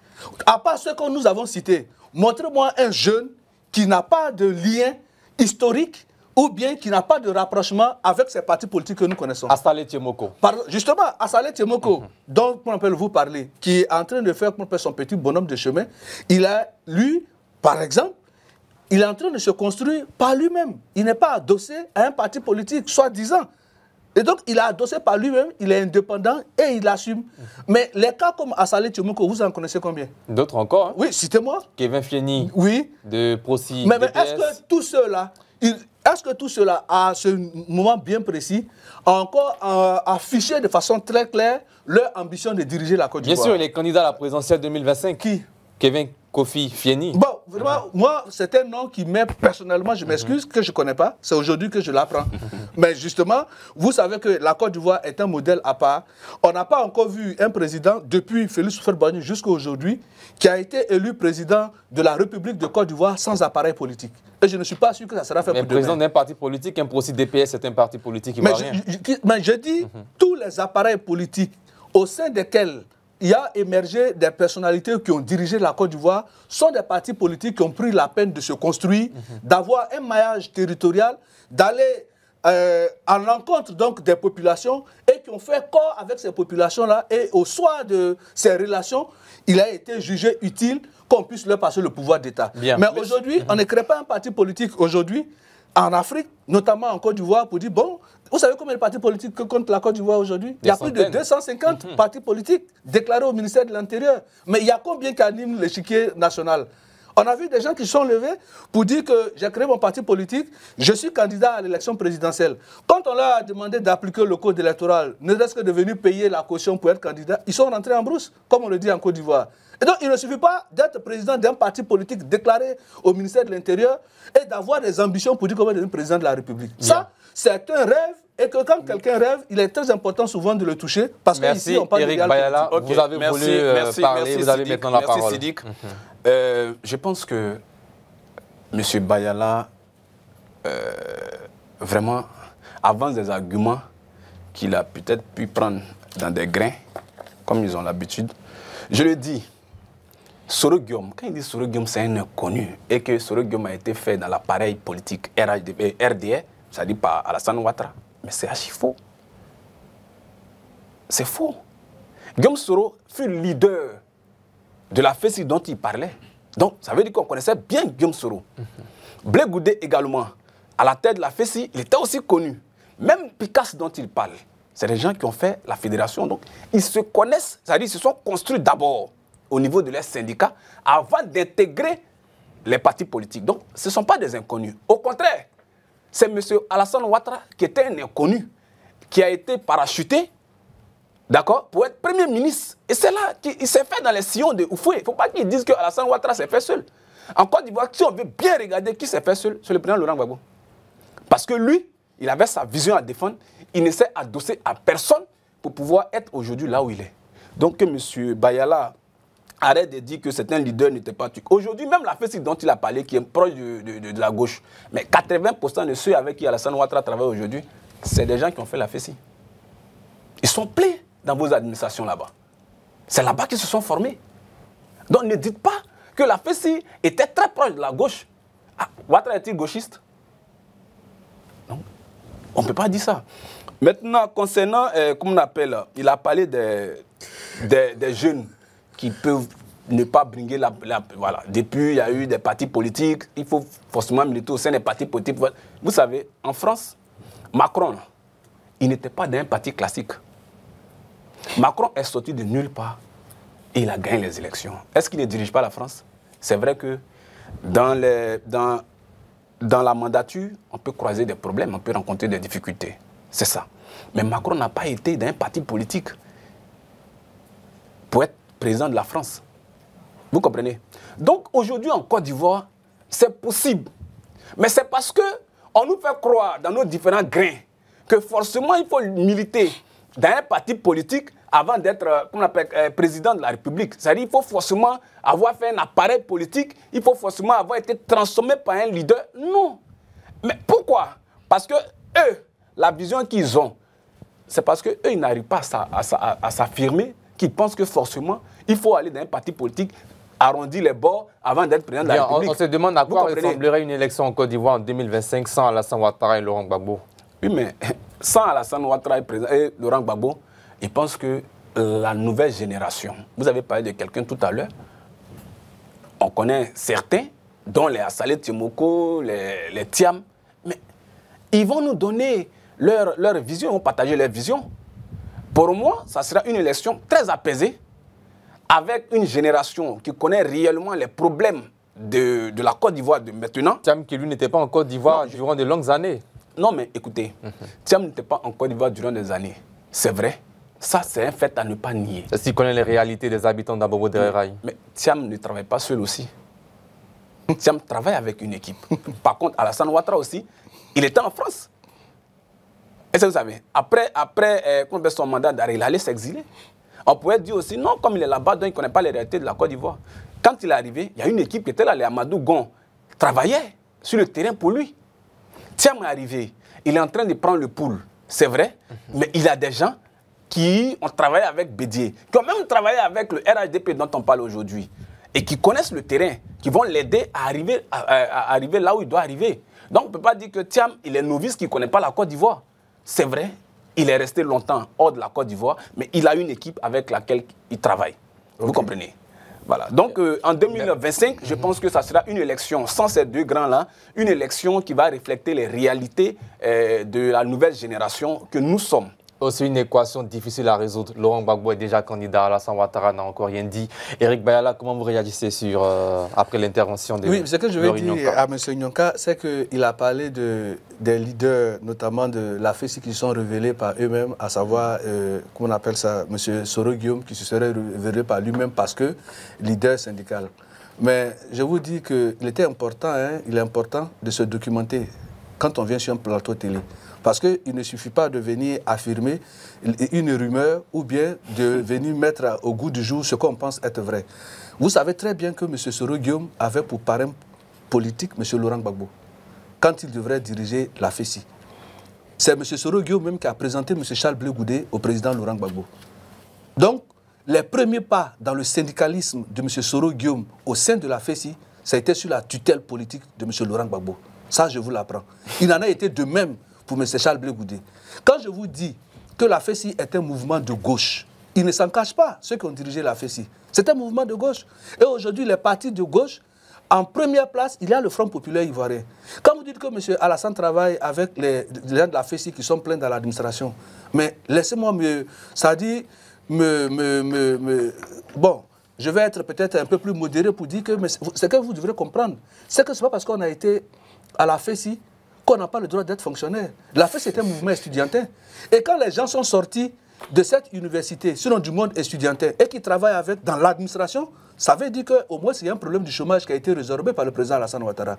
À part ceux que nous avons cités, montrez-moi un jeune qui n'a pas de lien historique ou bien qui n'a pas de rapprochement avec ces partis politiques que nous connaissons. Assalé Tiemoko. Justement, Assalé Tiemoko, dont on peut vous parler, qui est en train de faire son petit bonhomme de chemin, lui, par exemple, il est en train de se construire par lui-même. Il n'est pas adossé à un parti politique, soi-disant. Et donc, il est adossé par lui-même, il est indépendant et il assume. Mais les cas comme Assalé Tiemoko, vous en connaissez combien? D'autres encore, hein? Oui, citez-moi. Kevin Fieni, oui. de Proci. Mais est-ce que tout cela, à ce moment bien précis, a encore affiché de façon très claire leur ambition de diriger la Côte d'Ivoire? Bien sûr, il est candidat à la présidentielle 2025. Qui? Kevin Kofi Fieni. Bon, vraiment, moi, c'est un nom qui m'est personnellement, je m'excuse, que je ne connais pas. C'est aujourd'hui que je l'apprends. Mais justement, vous savez que la Côte d'Ivoire est un modèle à part. On n'a pas encore vu un président, depuis Félix Houphouët-Boigny jusqu'à aujourd'hui, qui a été élu président de la République de Côte d'Ivoire sans appareil politique. Et je ne suis pas sûr que ça sera fait pour demain. Mais président d'un parti politique, un Proci DPS, c'est un parti politique ivoirien. Mais je dis, tous les appareils politiques au sein desquels il y a émergé des personnalités qui ont dirigé la Côte d'Ivoire, sont des partis politiques qui ont pris la peine de se construire, d'avoir un maillage territorial, d'aller à l'encontre donc des populations et qui ont fait corps avec ces populations-là. Et au soir de ces relations, il a été jugé utile qu'on puisse leur passer le pouvoir d'État. Mais aujourd'hui, on ne crée pas un parti politique aujourd'hui en Afrique, notamment en Côte d'Ivoire, pour dire, bon, vous savez combien de partis politiques contre la Côte d'Ivoire aujourd'hui? Il y a plus de 250 partis politiques déclarés au ministère de l'Intérieur. Mais il y a combien qui animent l'échiquier national? On a vu des gens qui sont levés pour dire que j'ai créé mon parti politique, je suis candidat à l'élection présidentielle. Quand on leur a demandé d'appliquer le code électoral, ne serait-ce que de venir payer la caution pour être candidat, ils sont rentrés en brousse, comme on le dit en Côte d'Ivoire. Et donc, il ne suffit pas d'être président d'un parti politique déclaré au ministère de l'Intérieur et d'avoir des ambitions pour dire qu'on va devenir président de la République. Ça, c'est un rêve, et que quand quelqu'un rêve, il est très important souvent de le toucher, parce qu'ici, on parle Eric Bayala, vous avez voulu parler, vous avez maintenant la parole. Merci Sidik. Je pense que M. Bayala, vraiment, avance des arguments qu'il a peut-être pu prendre dans des grains, comme ils ont l'habitude. Je le dis, Soro Guillaume, quand il dit Soro Guillaume, c'est un inconnu, et que Soro Guillaume a été fait dans l'appareil politique RDR, ça dit par Alassane Ouattara. Mais c'est archi faux. C'est faux. Guillaume Soro fut le leader de la FESI dont il parlait. Donc, ça veut dire qu'on connaissait bien Guillaume Soro. Blé Goudé également, à la tête de la FESI, il était aussi connu. Même Picasse dont il parle, c'est des gens qui ont fait la fédération. Donc, ils se connaissent, c'est-à-dire qu'ils se sont construits d'abord au niveau de leurs syndicats avant d'intégrer les partis politiques. Donc, ce ne sont pas des inconnus. Au contraire, c'est M. Alassane Ouattara qui était un inconnu, qui a été parachuté, d'accord, pour être Premier ministre. Et c'est là qu'il s'est fait dans les sillons de Oufoué. Il ne faut pas qu'ils disent que Alassane Ouattara s'est fait seul. En Côte d'Ivoire, si on veut bien regarder qui s'est fait seul, c'est le président Laurent Gbagbo. Parce que lui, il avait sa vision à défendre. Il ne s'est adossé à personne pour pouvoir être aujourd'hui là où il est. Donc que M. Bayala arrête de dire que certains leaders n'étaient pas tués. Aujourd'hui, même la FESI dont il a parlé, qui est proche de la gauche, mais 80% de ceux avec qui Alassane Ouattara travaille aujourd'hui, c'est des gens qui ont fait la FESI. Ils sont pleins dans vos administrations là-bas. C'est là-bas qu'ils se sont formés. Donc ne dites pas que la FESI était très proche de la gauche. Ah, Ouattara est-il gauchiste? Non. On ne peut pas dire ça. Maintenant, concernant, comment on appelle, il a parlé des jeunes qui peuvent ne pas bringuer voilà. Depuis, il y a eu des partis politiques. Il faut forcément militer au sein des partis politiques. Vous savez, en France, Macron, il n'était pas d'un parti classique. Macron est sorti de nulle part et il a gagné les élections. Est-ce qu'il ne dirige pas la France? C'est vrai que dans la mandature, on peut croiser des problèmes, on peut rencontrer des difficultés. C'est ça. Mais Macron n'a pas été d'un parti politique pour être président de la France. Vous comprenez? Donc aujourd'hui en Côte d'Ivoire, c'est possible. Mais c'est parce qu'on nous fait croire dans nos différents grains que forcément il faut militer dans un parti politique avant d'être président de la République. C'est-à-dire qu'il faut forcément avoir fait un appareil politique, il faut forcément avoir été transformé par un leader. Non. Mais pourquoi? Parce que eux, la vision qu'ils ont, c'est parce qu'eux, ils n'arrivent pas à s'affirmer, qu'ils pensent que forcément, il faut aller dans un parti politique, arrondir les bords avant d'être président de la République. On se demande à quoi ressemblerait une élection en Côte d'Ivoire en 2025 sans Alassane Ouattara et Laurent Gbagbo. Oui, mais sans Alassane Ouattara et Laurent Gbagbo, ils pensent que la nouvelle génération, vous avez parlé de quelqu'un tout à l'heure, on connaît certains, dont les Assalé Timoko, les Thiam, mais ils vont nous donner leur vision, ils vont partager leur vision. Pour moi, ça sera une élection très apaisée, avec une génération qui connaît réellement les problèmes de la Côte d'Ivoire de maintenant. Thiam qui lui n'était pas en Côte d'Ivoire durant de longues années. Non, mais écoutez, Thiam n'était pas en Côte d'Ivoire durant des années. C'est vrai. Ça, c'est un fait à ne pas nier. Est-ce qu'il connaît les réalités des habitants d'Abobo Dereraï? Mais Thiam ne travaille pas seul aussi. Thiam travaille avec une équipe. Par contre, Alassane Ouattara aussi, il était en France. Est-ce que vous savez, après son mandat d'arrêt, il allait s'exiler. On pourrait dire aussi, non, comme il est là-bas, donc il ne connaît pas les réalités de la Côte d'Ivoire. Quand il est arrivé, il y a une équipe qui était là, les Amadou Gon, travaillait sur le terrain pour lui. Thiam est arrivé, il est en train de prendre le pouls, c'est vrai, mais il y a des gens qui ont travaillé avec Bédier, qui ont même travaillé avec le RHDP dont on parle aujourd'hui, et qui connaissent le terrain, qui vont l'aider à arriver là où il doit arriver. Donc on ne peut pas dire que Thiam, il est novice, qui ne connaît pas la Côte d'Ivoire. C'est vrai, il est resté longtemps hors de la Côte d'Ivoire, mais il a une équipe avec laquelle il travaille. Vous comprenez? Voilà. Donc en 2025, je pense que ça sera une élection sans ces deux grands-là, une élection qui va refléter les réalités de la nouvelle génération que nous sommes. Aussi une équation difficile à résoudre. Laurent Gbagbo est déjà candidat, Alassane Ouattara n'a encore rien dit. Éric Bayala, comment vous réagissez après l'intervention de Oui, ce que je veux dire à M. Nyonka, c'est qu'il a parlé des leaders, notamment de la FESI, qui sont révélés par eux-mêmes, à savoir, comment on appelle ça, M. Soro Guillaume, qui se serait révélé par lui-même parce que leader syndical. Mais je vous dis qu'il était important, il est important de se documenter quand on vient sur un plateau télé. Parce qu'il ne suffit pas de venir affirmer une rumeur ou bien de venir mettre au goût du jour ce qu'on pense être vrai. Vous savez très bien que M. Soro Guillaume avait pour parrain politique M. Laurent Gbagbo, quand il devrait diriger la FESI. C'est M. Soro Guillaume même qui a présenté M. Charles Blé Goudé au président Laurent Gbagbo. Donc, les premiers pas dans le syndicalisme de M. Soro Guillaume au sein de la FESI, ça a été sur la tutelle politique de M. Laurent Gbagbo. Ça, je vous l'apprends. Il en a été de même pour M. Charles Blé Goudé. Quand je vous dis que la FESI est un mouvement de gauche, ils ne s'en cachent pas, ceux qui ont dirigé la FESI. C'est un mouvement de gauche. Et aujourd'hui, les partis de gauche, en première place, il y a le Front populaire ivoirien. Quand vous dites que M. Alassane travaille avec les gens de la FESI qui sont pleins dans l'administration, mais laissez-moi bon, je vais être peut-être un peu plus modéré pour dire que ce que vous devrez comprendre, c'est que ce n'est pas parce qu'on a été à la FESI qu'on n'a pas le droit d'être fonctionnaire. La FESI est un mouvement estudiantin. Et quand les gens sont sortis de cette université, sinon du monde estudiantin, et qui travaillent dans l'administration, ça veut dire qu'au moins il y a un problème du chômage qui a été résorbé par le président Alassane Ouattara.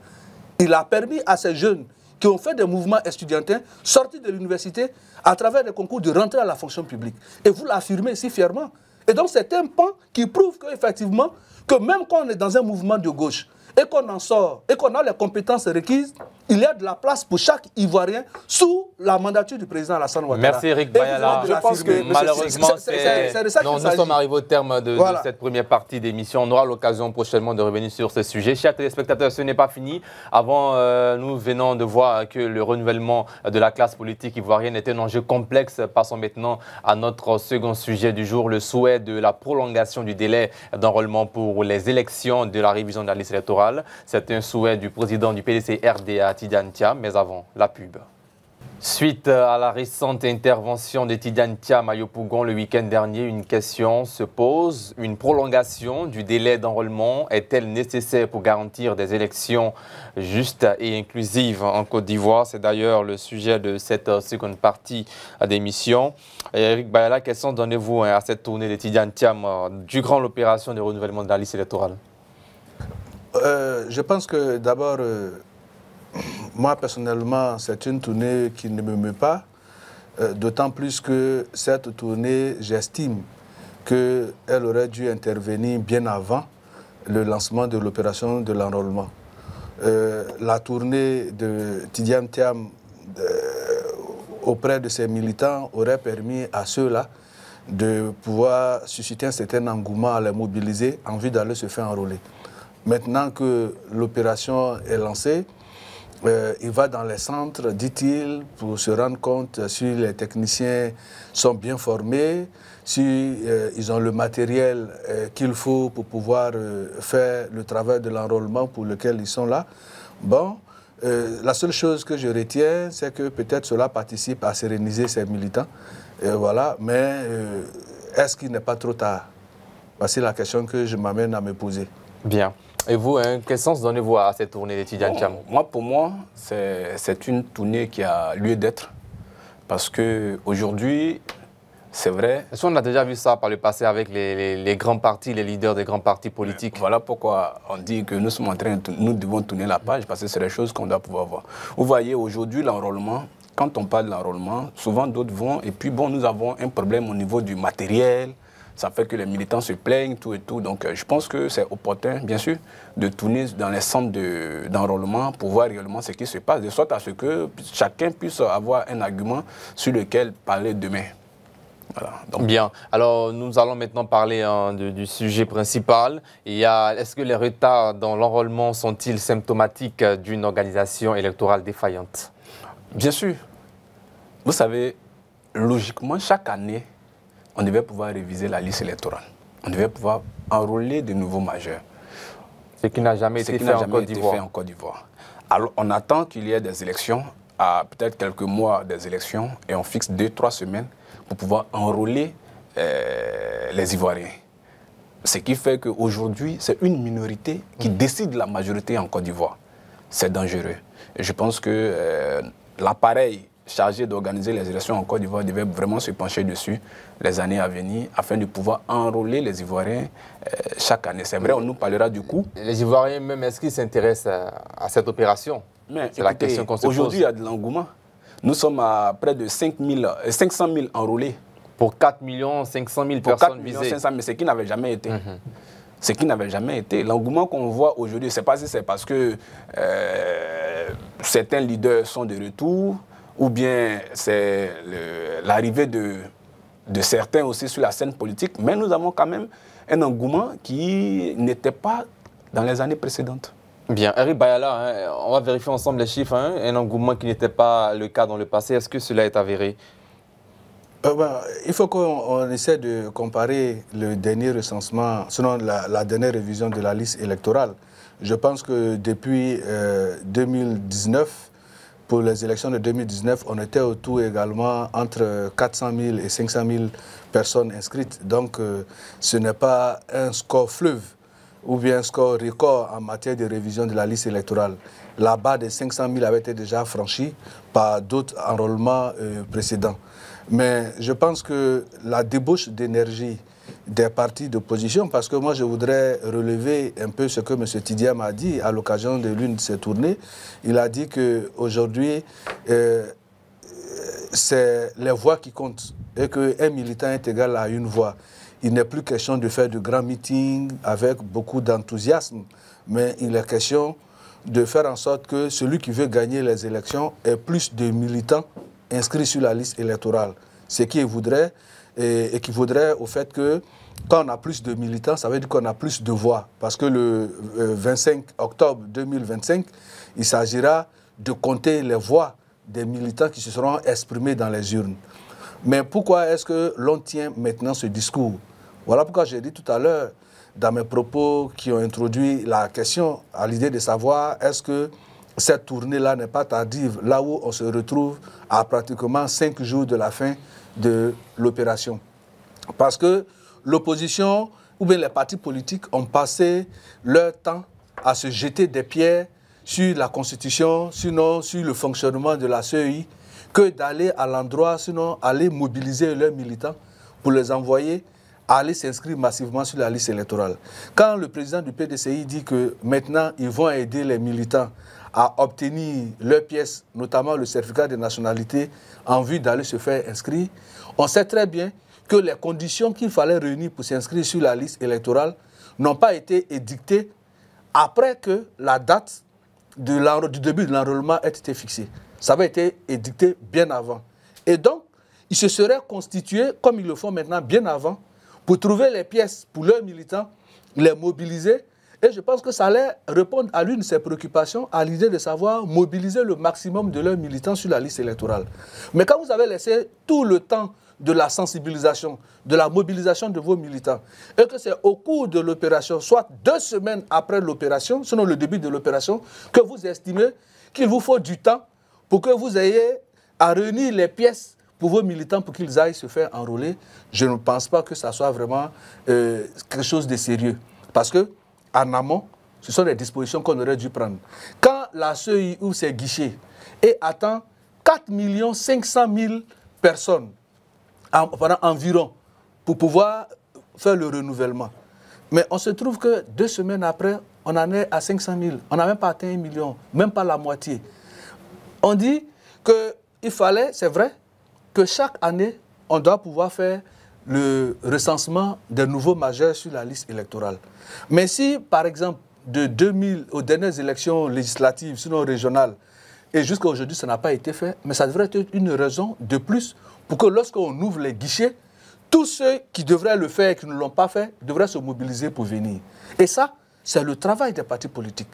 Il a permis à ces jeunes qui ont fait des mouvements estudiantins, sortis de l'université, à travers des concours, de rentrer à la fonction publique. Et vous l'affirmez si fièrement. Et donc c'est un pan qui prouve qu'effectivement, que même quand on est dans un mouvement de gauche, et qu'on en sort, et qu'on a les compétences requises, il y a de la place pour chaque Ivoirien sous la mandature du président Alassane Ouattara. Merci Eric Bayala. Je pense que malheureusement, nous sommes arrivés au terme de cette première partie d'émission. On aura l'occasion prochainement de revenir sur ce sujet. Chers téléspectateurs, ce n'est pas fini. Avant, nous venons de voir que le renouvellement de la classe politique ivoirienne est un enjeu complexe. Passons maintenant à notre second sujet du jour, le souhait de la prolongation du délai d'enrôlement pour les élections de la révision de la liste électorale. C'est un souhait du président du PDC RDA, Tidiane Thiam, mais avant, la pub. Suite à la récente intervention de Tidiane Thiam à Yopougon le week-end dernier, une question se pose. Une prolongation du délai d'enrôlement est-elle nécessaire pour garantir des élections justes et inclusives en Côte d'Ivoire? C'est d'ailleurs le sujet de cette seconde partie d'émission. Eric Bayala, quelles sont donnez-vous à cette tournée de Tidiane Thiam durant l'opération de renouvellement de la liste électorale? Je pense que d'abord, moi personnellement, c'est une tournée qui ne me meut pas, d'autant plus que cette tournée, j'estime qu'elle aurait dû intervenir bien avant le lancement de l'opération de l'enrôlement. La tournée de Tidiane Thiam auprès de ses militants aurait permis à ceux-là de pouvoir susciter un certain engouement à les mobiliser en vue d'aller se faire enrôler. Maintenant que l'opération est lancée, il va dans les centres, dit-il, pour se rendre compte si les techniciens sont bien formés, si ils ont le matériel qu'il faut pour pouvoir faire le travail de l'enrôlement pour lequel ils sont là. Bon, la seule chose que je retiens, c'est que peut-être cela participe à séréniser ces militants. Voilà, mais est-ce qu'il n'est pas trop tard? C'est la question que je m'amène à me poser. Bien. Et vous, quel sens donnez-vous à cette tournée de Tidiane Thiam? Pour moi, c'est une tournée qui a lieu d'être. Parce qu'aujourd'hui, c'est vrai... Est-ce qu'on a déjà vu ça par le passé avec les grands partis, les leaders des grands partis politiques? Voilà pourquoi on dit que nous sommes en train nous devons tourner la page, parce que c'est des choses qu'on doit pouvoir voir. Vous voyez, aujourd'hui, l'enrôlement, quand on parle de l'enrôlement, souvent d'autres vont, et puis bon, nous avons un problème au niveau du matériel. Ça fait que les militants se plaignent, tout et tout. Donc, je pense que c'est opportun, bien sûr, de tourner dans les centres d'enrôlement pour voir réellement ce qui se passe, de sorte à ce que chacun puisse avoir un argument sur lequel parler demain. Voilà. Donc, bien. Alors, nous allons maintenant parler du sujet principal. Est-ce que les retards dans l'enrôlement sont-ils symptomatiques d'une organisation électorale défaillante? Bien sûr. Vous savez, logiquement, chaque année, on devait pouvoir réviser la liste électorale. On devait pouvoir enrôler de nouveaux majeurs. Ce qui n'a jamais été fait en Côte d'Ivoire. Alors, on attend qu'il y ait des élections, à peut-être quelques mois des élections, et on fixe 2-3 semaines pour pouvoir enrôler les Ivoiriens. Ce qui fait qu'aujourd'hui, c'est une minorité qui décide de la majorité en Côte d'Ivoire. C'est dangereux. Et je pense que l'appareil chargé d'organiser les élections en Côte d'Ivoire devait vraiment se pencher dessus les années à venir afin de pouvoir enrôler les Ivoiriens chaque année. C'est vrai, on nous parlera du coût. Les Ivoiriens même, est-ce qu'ils s'intéressent à cette opération? C'est la question qu'on se pose. Aujourd'hui, il y a de l'engouement. Nous sommes à près de 500 000 enrôlés. Pour 4 500 000 personnes visées. 500 000, mais ce qui n'avait jamais été. Ce qui n'avait jamais été. L'engouement qu'on voit aujourd'hui, je ne sais pas si c'est parce que certains leaders sont de retour, ou bien c'est l'arrivée de certains aussi sur la scène politique, mais nous avons quand même un engouement qui n'était pas dans les années précédentes. Bien, Eric Bayala, hein, on va vérifier ensemble les chiffres. Hein, un engouement qui n'était pas le cas dans le passé. Est-ce que cela est avéré? Il faut qu'on essaie de comparer le dernier recensement, sinon la dernière révision de la liste électorale. Je pense que depuis 2019, pour les élections de 2019, on était autour également entre 400 000 et 500 000 personnes inscrites. Donc, ce n'est pas un score fleuve ou bien un score record en matière de révision de la liste électorale. La barre des 500 000 avait été déjà franchie par d'autres enrôlements précédents. Mais je pense que la débauche d'énergie des partis d'opposition, parce que moi je voudrais relever un peu ce que M. Tidiam a dit à l'occasion de l'une de ses tournées. Il a dit qu'aujourd'hui, c'est les voix qui comptent et qu'un militant est égal à une voix. Il n'est plus question de faire de grands meetings avec beaucoup d'enthousiasme, mais il est question de faire en sorte que celui qui veut gagner les élections ait plus de militants inscrits sur la liste électorale. Ce qui voudrait équivaudrait au fait que quand on a plus de militants, ça veut dire qu'on a plus de voix. Parce que le 25 octobre 2025, il s'agira de compter les voix des militants qui se seront exprimés dans les urnes. Mais pourquoi est-ce que l'on tient maintenant ce discours? Voilà pourquoi j'ai dit tout à l'heure, dans mes propos qui ont introduit la question, à l'idée de savoir est-ce que cette tournée-là n'est pas tardive, là où on se retrouve à pratiquement 5 jours de la fin de l'opération. Parce que l'opposition ou bien les partis politiques ont passé leur temps à se jeter des pierres sur la Constitution, sinon sur le fonctionnement de la CEI, que d'aller à l'endroit, sinon aller mobiliser leurs militants pour les envoyer aller s'inscrire massivement sur la liste électorale. Quand le président du PDCI dit que maintenant ils vont aider les militants à obtenir leurs pièces, notamment le certificat de nationalité, en vue d'aller se faire inscrire, on sait très bien que les conditions qu'il fallait réunir pour s'inscrire sur la liste électorale n'ont pas été édictées après que la date du début de l'enrôlement ait été fixée. Ça avait été édicté bien avant. Et donc, ils se seraient constitués, comme ils le font maintenant, bien avant, pour trouver les pièces pour leurs militants, les mobiliser. Et je pense que ça allait répondre à l'une de ses préoccupations, à l'idée de savoir mobiliser le maximum de leurs militants sur la liste électorale. Mais quand vous avez laissé tout le temps de la sensibilisation, de la mobilisation de vos militants, et que c'est au cours de l'opération, soit 2 semaines après l'opération, sinon le début de l'opération, que vous estimez qu'il vous faut du temps pour que vous ayez à réunir les pièces pour vos militants, pour qu'ils aillent se faire enrôler, je ne pense pas que ça soit vraiment quelque chose de sérieux. Parce que en amont, ce sont des dispositions qu'on aurait dû prendre. Quand la CEI ouvre ses guichets et attend 4 500 000 personnes environ pour pouvoir faire le renouvellement, mais on se trouve que 2 semaines après, on en est à 500 000. On n'a même pas atteint 1 million, même pas la moitié. On dit qu'il fallait, c'est vrai, que chaque année, on doit pouvoir faire le recensement des nouveaux majeurs sur la liste électorale. Mais si, par exemple, de 2000 aux dernières élections législatives, sinon régionales, et jusqu'à aujourd'hui, ça n'a pas été fait, mais ça devrait être une raison de plus pour que lorsqu'on ouvre les guichets, tous ceux qui devraient le faire et qui ne l'ont pas fait devraient se mobiliser pour venir. Et ça, c'est le travail des partis politiques.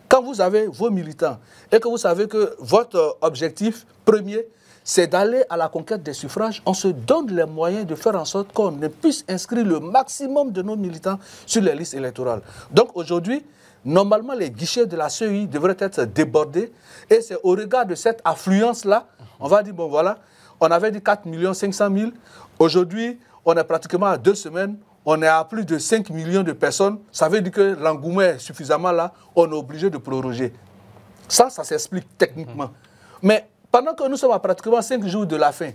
Quand vous avez vos militants et que vous savez que votre objectif premier, c'est d'aller à la conquête des suffrages, on se donne les moyens de faire en sorte qu'on puisse inscrire le maximum de nos militants sur les listes électorales. Donc aujourd'hui, normalement, les guichets de la CEI devraient être débordés et c'est au regard de cette affluence-là, on va dire, bon voilà, on avait dit 4 500 000, aujourd'hui, on est pratiquement à 2 semaines, on est à plus de 5 millions de personnes, ça veut dire que l'engouement est suffisamment là, on est obligé de proroger. Ça s'explique techniquement. Mais pendant que nous sommes à pratiquement 5 jours de la fin,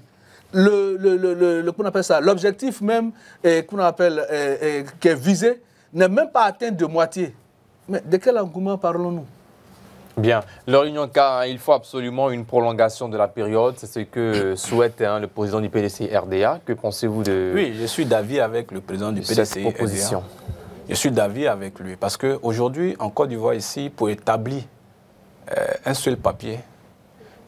l'objectif même qu'on appelle, qui est visé n'est même pas atteint de moitié. Mais de quel engouement parlons-nous? Bien. Leur Union K, il faut absolument une prolongation de la période. C'est ce que souhaite le président du PDCI RDA. Que pensez-vous de... Oui, je suis d'avis avec le président du PDCI RDA. Je suis d'avis avec lui. Parce qu'aujourd'hui, en Côte d'Ivoire, ici, pour établir un seul papier,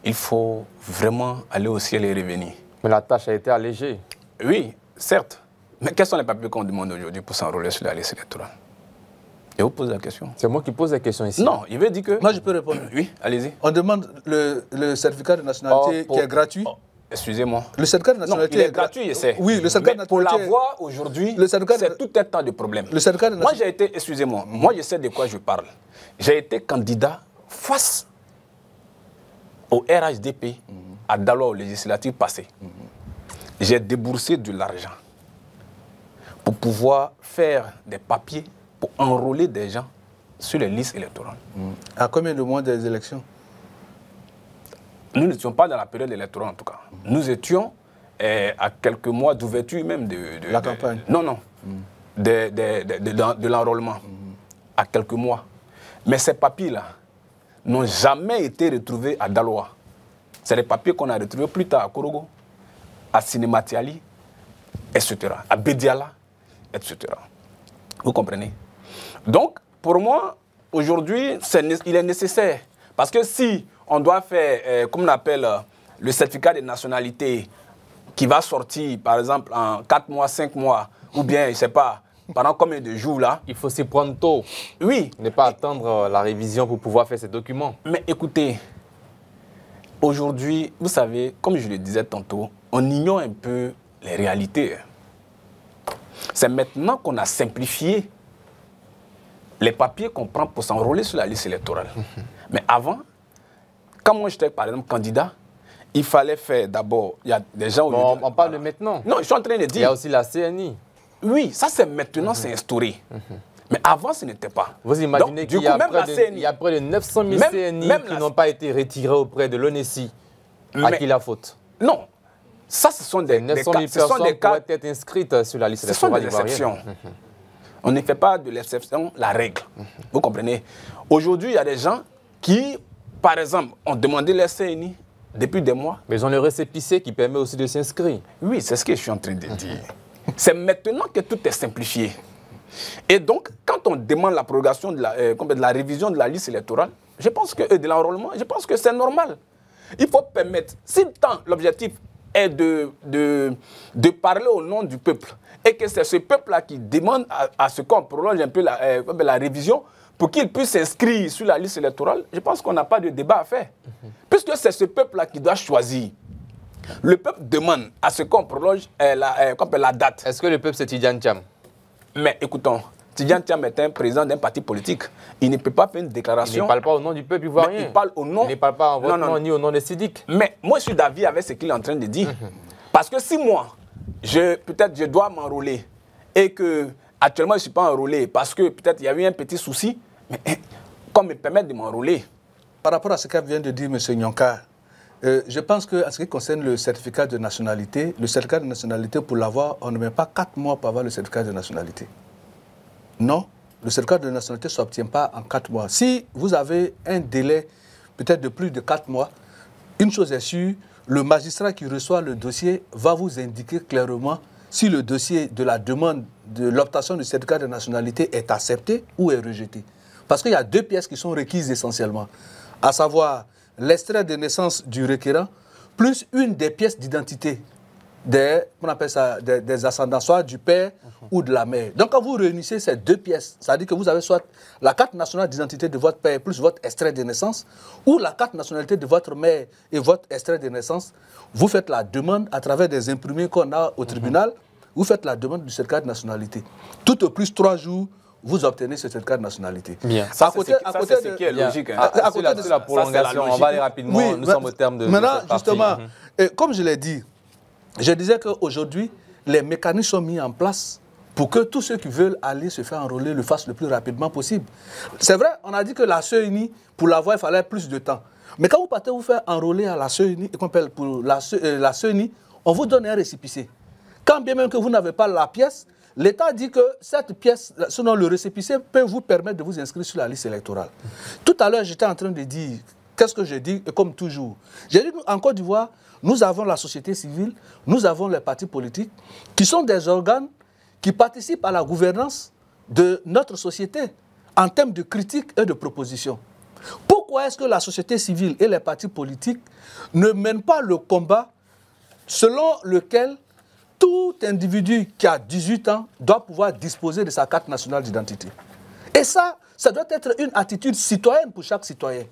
il faut vraiment aller au ciel et revenir. Mais la tâche a été allégée. Oui, certes. Mais quels sont les papiers qu'on demande aujourd'hui pour s'enrôler sur la liste électorale? Et vous posez la question. C'est moi qui pose la question ici. Non, il veut dire que... Moi, je peux répondre. Oui, allez-y. On demande le certificat de nationalité qui est gratuit. Excusez-moi. Le certificat de nationalité non, il est gratuit, je sais. Oui, le certificat de nationalité. Pour l'avoir aujourd'hui, c'est tout un tas de problèmes. Le certificat de moi, j'ai été, excusez-moi, moi, je sais de quoi je parle. J'ai été candidat face au RHDP à Daloa aux législatives passées. J'ai déboursé de l'argent pour pouvoir faire des papiers pour enrôler des gens sur les listes électorales. À combien de mois des élections? Nous n'étions pas dans la période électorale en tout cas. Nous étions à quelques mois d'ouverture même de la campagne. Non, non. De l'enrôlement. À quelques mois. Mais ces papiers-là n'ont jamais été retrouvés à Daloa. C'est les papiers qu'on a retrouvés plus tard à Korogo, à Sinematiali, etc. À Bediala, etc. Vous comprenez? Donc, pour moi, aujourd'hui, il est nécessaire. Parce que si on doit faire, comme on appelle, le certificat de nationalité qui va sortir, par exemple, en 4 mois, 5 mois, ou bien, je ne sais pas, pendant combien de jours là? Il faut s'y prendre tôt. Oui. Ne pas attendre la révision pour pouvoir faire ces documents. Mais écoutez, aujourd'hui, vous savez, comme je le disais tantôt, on ignore un peu les réalités. C'est maintenant qu'on a simplifié les papiers qu'on prend pour s'enrôler sur la liste électorale. Mais avant, quand moi j'étais par exemple candidat, il fallait faire d'abord, il y a des gens... Bon, on parle de maintenant. Non, je suis en train de dire... Il y a aussi la CNI. Oui, ça c'est maintenant, c'est instauré. Mais avant, ce n'était pas. Vous imaginez qu'il y a près de 900 000 CNI qui n'ont pas été retirés auprès de l'ONESI. À qui la faute? Non. Ça, ce sont des 900 000 personnes pourraient être inscrites sur la liste électorale ivoirienne. Ce sont des exceptions. On ne fait pas de l'exception la règle. Vous comprenez? Aujourd'hui, il y a des gens qui, par exemple, ont demandé les CNI depuis des mois. Mais ils ont le récépissé qui permet aussi de s'inscrire. Oui, c'est ce que je suis en train de dire. C'est maintenant que tout est simplifié. Et donc, quand on demande la prorogation de la révision de la liste électorale, je pense que de l'enrôlement, je pense que c'est normal. Il faut permettre, si tant l'objectif est de parler au nom du peuple, et que c'est ce peuple-là qui demande à ce qu'on prolonge un peu la révision pour qu'il puisse s'inscrire sur la liste électorale, je pense qu'on n'a pas de débat à faire. Puisque c'est ce peuple-là qui doit choisir. Le peuple demande à ce qu'on prolonge la date. Est-ce que le peuple c'est Tidjane Thiam? Mais écoutons, Tidjane Thiam est un président d'un parti politique. Il ne peut pas faire une déclaration. Il ne parle pas au nom du peuple ivoirien. Il parle au nom... Il ne parle pas en votre nom ni au nom des Sidiques. Mais moi, je suis d'avis avec ce qu'il est en train de dire. Parce que si moi, peut-être je dois m'enrôler et que actuellement je ne suis pas enrôlé parce que peut-être il y a eu un petit souci, mais qu'on me permette de m'enrôler. Par rapport à ce qu'a vient de dire M. Nyonka, je pense qu'en ce qui concerne le certificat de nationalité, pour l'avoir, on ne met pas 4 mois pour avoir le certificat de nationalité. Non, le certificat de nationalité ne s'obtient pas en 4 mois. Si vous avez un délai peut-être de plus de 4 mois, une chose est sûre, le magistrat qui reçoit le dossier va vous indiquer clairement si le dossier de la demande de l'obtention du certificat de nationalité est accepté ou est rejeté. Parce qu'il y a 2 pièces qui sont requises essentiellement, à savoir l'extrait de naissance du requérant, plus une des pièces d'identité des ascendants, soit du père ou de la mère. Donc quand vous réunissez ces 2 pièces, ça veut dire que vous avez soit la carte nationale d'identité de votre père plus votre extrait de naissance, ou la carte nationalité de votre mère et votre extrait de naissance, vous faites la demande à travers des imprimés qu'on a au tribunal, vous faites la demande du certificat de nationalité. Tout au plus 3 jours, vous obtenez ce certificat de nationalité. Bien. Ça, c'est ce qui est logique. À côté de la prolongation, on va aller rapidement, oui, nous sommes au terme de maintenant, cette justement, comme je l'ai dit, je disais qu'aujourd'hui, les mécanismes sont mis en place pour que tous ceux qui veulent aller se faire enrôler le fassent le plus rapidement possible. C'est vrai, on a dit que la CENI, pour l'avoir, il fallait plus de temps. Mais quand vous partez vous faire enrôler à la CENI, pour la CENI, on vous donne un récépissé. Quand bien même que vous n'avez pas la pièce, l'État dit que cette pièce, sinon le récépissé, peut vous permettre de vous inscrire sur la liste électorale. Tout à l'heure, j'étais en train de dire, qu'est-ce que j'ai dit, comme toujours. J'ai dit en Côte d'Ivoire, nous avons la société civile, nous avons les partis politiques, qui sont des organes qui participent à la gouvernance de notre société en termes de critique et de proposition. Pourquoi est-ce que la société civile et les partis politiques ne mènent pas le combat selon lequel tout individu qui a 18 ans doit pouvoir disposer de sa carte nationale d'identité? Et Et ça doit être une attitude citoyenne pour chaque citoyen.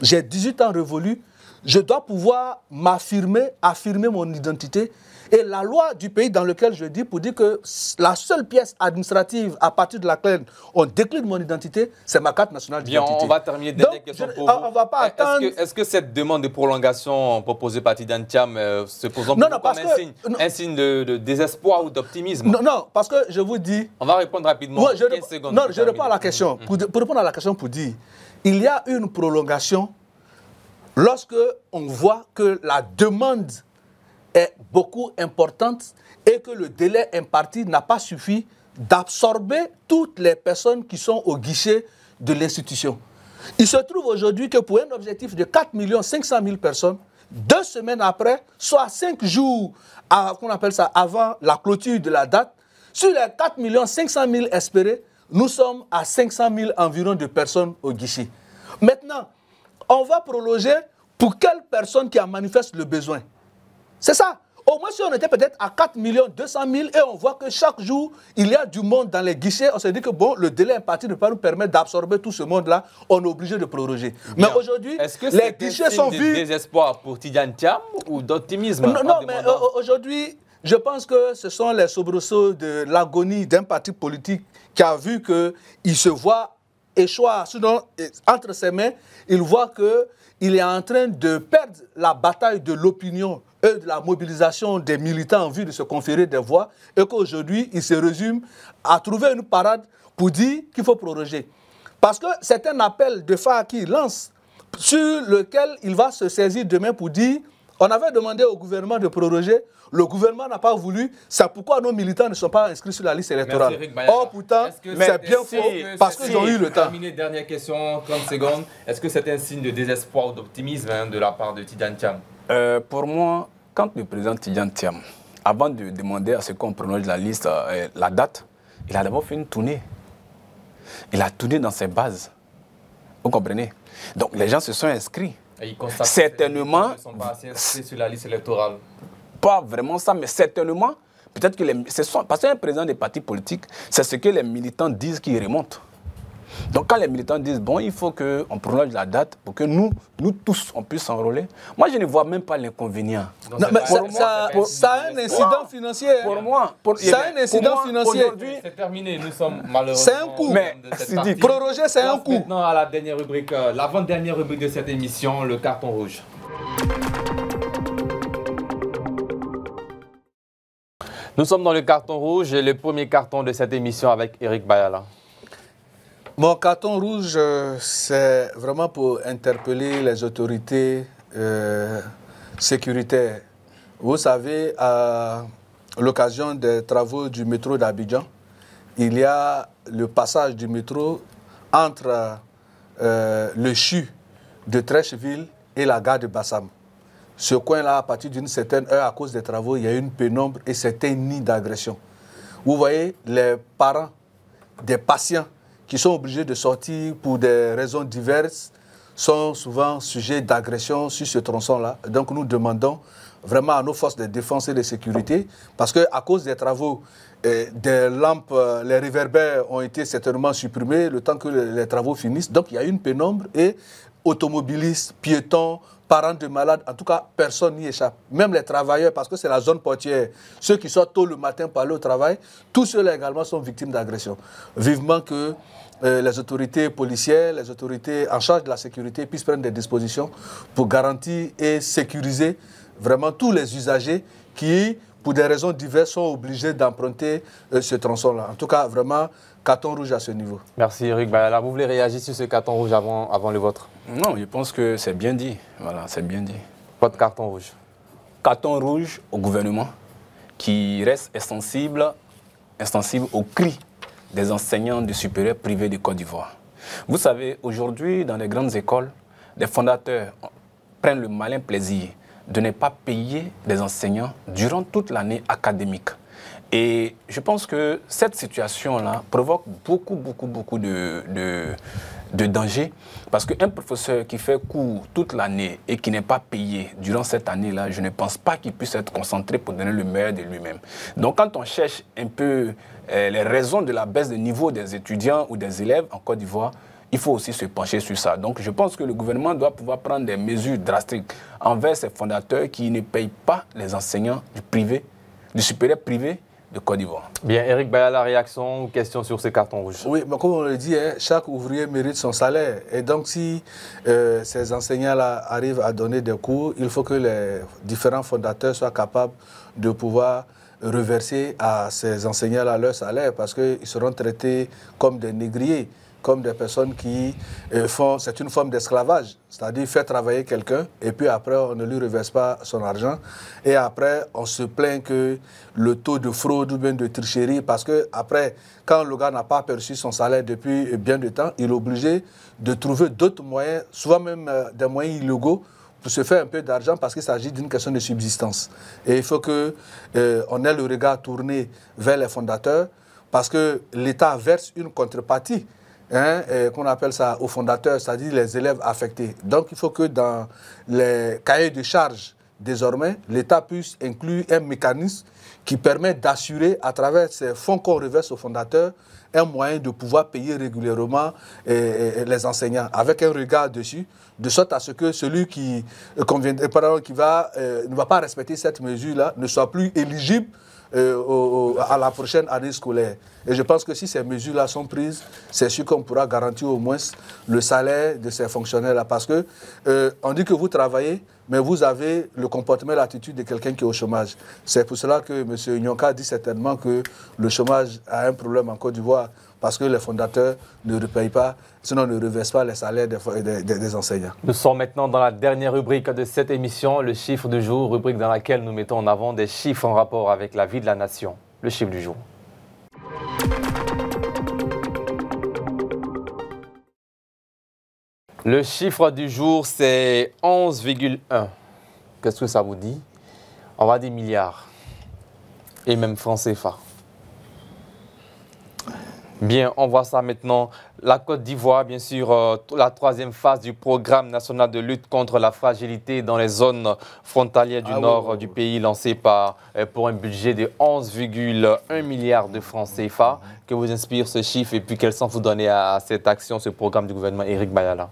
J'ai 18 ans révolus, je dois pouvoir m'affirmer, affirmer mon identité. Et la loi du pays dans lequel je dis, pour dire que la seule pièce administrative à partir de laquelle on décline mon identité, c'est ma carte nationale d'identité. Bien, on va terminer. Dernière question pour vous. On va pas attendre. Est-ce que cette demande de prolongation proposée par Tidiane Thiam se pose comme un signe de désespoir ou d'optimisme? Non, parce que je vous dis... On va répondre rapidement. Moi, je réponds à la question. Pour répondre à la question, pour dire, il y a une prolongation lorsque on voit que la demande est beaucoup importante et que le délai imparti n'a pas suffi d'absorber toutes les personnes qui sont au guichet de l'institution. Il se trouve aujourd'hui que pour un objectif de 4 500 000 personnes, 2 semaines après, soit 5 jours qu'on appelle ça, avant la clôture de la date, sur les 4 500 000 espérés, nous sommes à 500 000 environ de personnes au guichet. Maintenant, on va prolonger pour quelle personne qui en manifeste le besoin. C'est ça. Au moins, si on était peut-être à 4 200 000 et on voit que chaque jour, il y a du monde dans les guichets, on se dit que bon, le délai imparti ne peut pas nous permettre d'absorber tout ce monde-là, on est obligé de proroger. Bien. Mais aujourd'hui, les guichets sont vides. Est-ce que c'est désespoir pour Tidiane Thiam ou d'optimisme? Non, mais aujourd'hui, je pense que ce sont les soubresauts de l'agonie d'un parti politique qui a vu qu'il se voit échoir. Sinon, entre ses mains, il voit qu'il est en train de perdre la bataille de l'opinion et de la mobilisation des militants en vue de se conférer des voix et qu'aujourd'hui, il se résume à trouver une parade pour dire qu'il faut proroger. Parce que c'est un appel de phare qu'il lance sur lequel il va se saisir demain pour dire on avait demandé au gouvernement de proroger, le gouvernement n'a pas voulu, c'est pourquoi nos militants ne sont pas inscrits sur la liste électorale. Or, pourtant, c'est bien faux parce qu'ils ont eu le temps. Dernière question, 30 secondes. Est-ce que c'est un signe de désespoir ou d'optimisme de la part de Tidiane Thiam? Pour moi, quand le président Tidiane Thiam, avant de demander à ce qu'on prolonge la liste, la date, il a d'abord fait une tournée. Il a tourné dans ses bases. Vous comprenez? Donc les gens se sont inscrits. Et ils constatent certainement, qu'ils ne sont pas assez inscrits sur la liste électorale. Pas vraiment ça, mais certainement, peut-être que parce qu'un président des partis politiques, c'est ce que les militants disent qui remontent. Donc quand les militants disent, bon, il faut qu'on prolonge la date pour que nous tous, on puisse s'enrôler, moi je ne vois même pas l'inconvénient. Ça a un incident financier. Pour moi, ça a un incident financier. C'est terminé, nous sommes malheureusement... C'est un coût. Mais proroger, c'est un coût. Maintenant à la dernière rubrique, l'avant-dernière rubrique de cette émission, le carton rouge. Nous sommes dans le carton rouge et le premier carton de cette émission avec Eric Bayala. Mon carton rouge, c'est vraiment pour interpeller les autorités sécuritaires. Vous savez, à l'occasion des travaux du métro d'Abidjan, il y a le passage du métro entre le CHU de Trècheville et la gare de Bassam. Ce coin-là, à partir d'une certaine heure, à cause des travaux, il y a une pénombre et c'est un nid d'agression. Vous voyez, les parents des patients qui sont obligés de sortir pour des raisons diverses sont souvent sujets d'agression sur ce tronçon-là. Donc nous demandons vraiment à nos forces de défense et de sécurité, parce qu'à cause des travaux, des lampes, les réverbères ont été certainement supprimés le temps que les travaux finissent. Donc il y a une pénombre et automobilistes, piétons, parents de malades, en tout cas, personne n'y échappe. Même les travailleurs, parce que c'est la zone portière, ceux qui sortent tôt le matin pour aller au travail, tous ceux-là également sont victimes d'agression. Vivement que les autorités policières, les autorités en charge de la sécurité puissent prendre des dispositions pour garantir et sécuriser vraiment tous les usagers qui, pour des raisons diverses, sont obligés d'emprunter ce tronçon-là. En tout cas, vraiment, carton rouge à ce niveau. Merci Eric Bayala. Vous voulez réagir sur ce carton rouge avant le vôtre? Non, je pense que c'est bien dit. Voilà, c'est bien dit. Votre carton rouge? Carton rouge au gouvernement qui reste insensible aux cris des enseignants du supérieur privé de Côte d'Ivoire. Vous savez, aujourd'hui, dans les grandes écoles, les fondateurs prennent le malin plaisir de ne pas payer des enseignants durant toute l'année académique. Et je pense que cette situation-là provoque beaucoup de dangers, parce qu'un professeur qui fait cours toute l'année et qui n'est pas payé durant cette année-là, je ne pense pas qu'il puisse être concentré pour donner le meilleur de lui-même. Donc quand on cherche un peu les raisons de la baisse de niveau des étudiants ou des élèves en Côte d'Ivoire, il faut aussi se pencher sur ça. Donc je pense que le gouvernement doit pouvoir prendre des mesures drastiques envers ces fondateurs qui ne payent pas les enseignants du privé, du supérieur privé de Côte d'Ivoire. Bien, Eric Baya, la réaction ou question sur ces cartons rouges? Oui, mais comme on le dit, hein, chaque ouvrier mérite son salaire. Et donc, si ces enseignants-là arrivent à donner des cours, il faut que les différents fondateurs soient capables de pouvoir reverser à ces enseignants-là leur salaire parce qu'ils seront traités comme des négriers, comme des personnes qui font... C'est une forme d'esclavage, c'est-à-dire faire travailler quelqu'un et puis après, on ne lui reverse pas son argent. Et après, on se plaint que le taux de fraude ou bien de tricherie, parce que après, quand le gars n'a pas perçu son salaire depuis bien de temps, il est obligé de trouver d'autres moyens, souvent même des moyens illégaux, pour se faire un peu d'argent parce qu'il s'agit d'une question de subsistance. Et il faut qu'on ait le regard tourné vers les fondateurs parce que l'État verse une contrepartie. Qu'on appelle ça aux fondateurs, c'est-à-dire les élèves affectés. Donc il faut que dans les cahiers de charges, désormais, l'État puisse inclure un mécanisme qui permet d'assurer, à travers ces fonds qu'on reverse aux fondateurs, un moyen de pouvoir payer régulièrement les enseignants, avec un regard dessus, de sorte à ce que celui qui ne va pas respecter cette mesure-là ne soit plus éligible à la prochaine année scolaire. Et je pense que si ces mesures-là sont prises, c'est sûr qu'on pourra garantir au moins le salaire de ces fonctionnaires-là. Parce que on dit que vous travaillez, mais vous avez le comportement et l'attitude de quelqu'un qui est au chômage. C'est pour cela que M. Nyonka dit certainement que le chômage a un problème en Côte d'Ivoire, parce que les fondateurs ne repayent pas, sinon ne reversent pas les salaires des enseignants. Nous sommes maintenant dans la dernière rubrique de cette émission, le chiffre du jour, rubrique dans laquelle nous mettons en avant des chiffres en rapport avec la vie de la nation. Le chiffre du jour. Le chiffre du jour, c'est 11,1. Qu'est-ce que ça vous dit? On va dire milliards. Et même francs CFA. Bien, on voit ça maintenant. La Côte d'Ivoire, bien sûr, la troisième phase du programme national de lutte contre la fragilité dans les zones frontalières du nord du pays, lancé pour un budget de 11,1 milliards de francs CFA. Que vous inspire ce chiffre et puis quel sens vous donnez à cette action, ce programme du gouvernement Eric Bayala?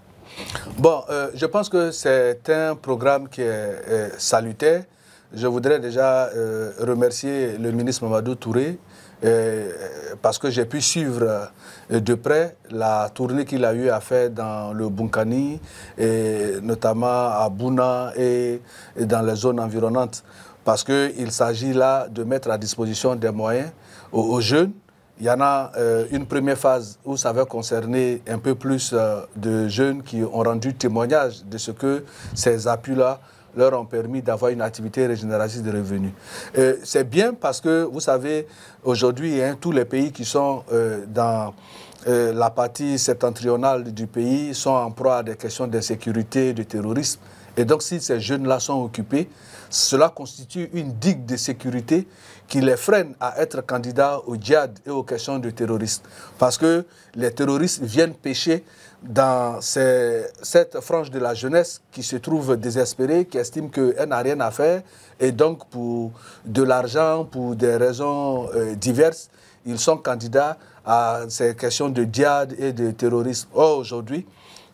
Bon, je pense que c'est un programme qui est salutaire. Je voudrais déjà remercier le ministre Mamadou Touré parce que j'ai pu suivre de près la tournée qu'il a eu à faire dans le Bunkani, et notamment à Bouna et dans les zones environnantes. Parce qu'il s'agit là de mettre à disposition des moyens aux jeunes. Il y en a une première phase où ça va concerner un peu plus de jeunes qui ont rendu témoignage de ce que ces appuis-là leur ont permis d'avoir une activité régénératrice de revenus. C'est bien parce que, vous savez, aujourd'hui, tous les pays qui sont dans la partie septentrionale du pays sont en proie à des questions d'insécurité, de terrorisme. Et donc, si ces jeunes-là sont occupés, cela constitue une digue de sécurité qui les freine à être candidats au djihad et aux questions de terrorisme. Parce que les terroristes viennent pêcher dans cette frange de la jeunesse qui se trouve désespérée, qui estime qu'elle n'a rien à faire. Et donc, pour de l'argent, pour des raisons diverses, ils sont candidats à ces questions de djihad et de terrorisme. Or, aujourd'hui,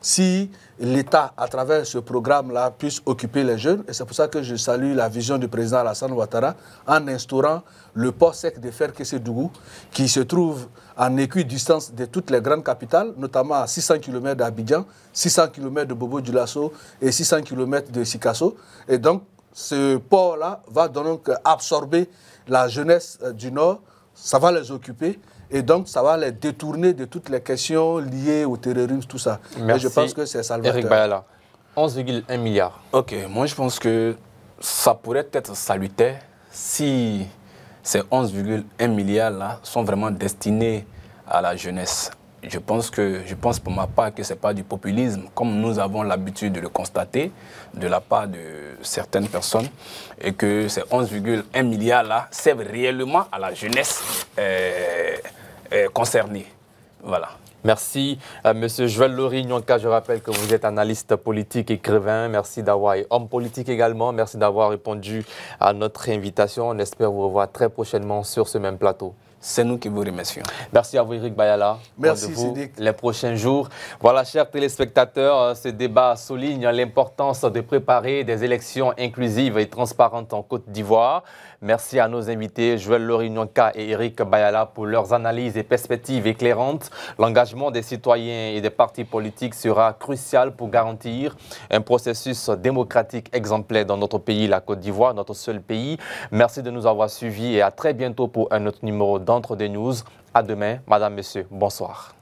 si l'État, à travers ce programme-là, puisse occuper les jeunes, et c'est pour ça que je salue la vision du président Alassane Ouattara, en instaurant le port sec de fer Kessédougou, qui se trouve en équidistance de toutes les grandes capitales, notamment à 600 km d'Abidjan, 600 km de Bobo-Dioulasso et 600 km de Sikasso. Et donc, ce port-là va donc absorber la jeunesse du Nord, ça va les occuper. Et donc, ça va les détourner de toutes les questions liées au terrorisme, tout ça. Merci. Et je pense que c'est salvateur. Eric Bayala, 11,1 milliards. Ok, moi je pense que ça pourrait être salutaire si ces 11,1 milliards-là sont vraiment destinés à la jeunesse. Je pense pour ma part que ce n'est pas du populisme, comme nous avons l'habitude de le constater de la part de certaines personnes, et que ces 11,1 milliards-là servent réellement à la jeunesse concernée. Voilà. Merci, Monsieur Joël Lori-Nyonka. Je rappelle que vous êtes analyste politique, écrivain. Merci d'avoir, et homme politique également. Merci d'avoir répondu à notre invitation. On espère vous revoir très prochainement sur ce même plateau. C'est nous qui vous remercions. Merci à vous, Eric Bayala. Merci, Rendez-vous Sidik. les prochains jours. Voilà, chers téléspectateurs, ce débat souligne l'importance de préparer des élections inclusives et transparentes en Côte d'Ivoire. Merci à nos invités, Joël Lorignonka et Eric Bayala, pour leurs analyses et perspectives éclairantes. L'engagement des citoyens et des partis politiques sera crucial pour garantir un processus démocratique exemplaire dans notre pays, la Côte d'Ivoire, notre seul pays. Merci de nous avoir suivis et à très bientôt pour un autre numéro d'Entre des News. À demain, Madame, Monsieur, bonsoir.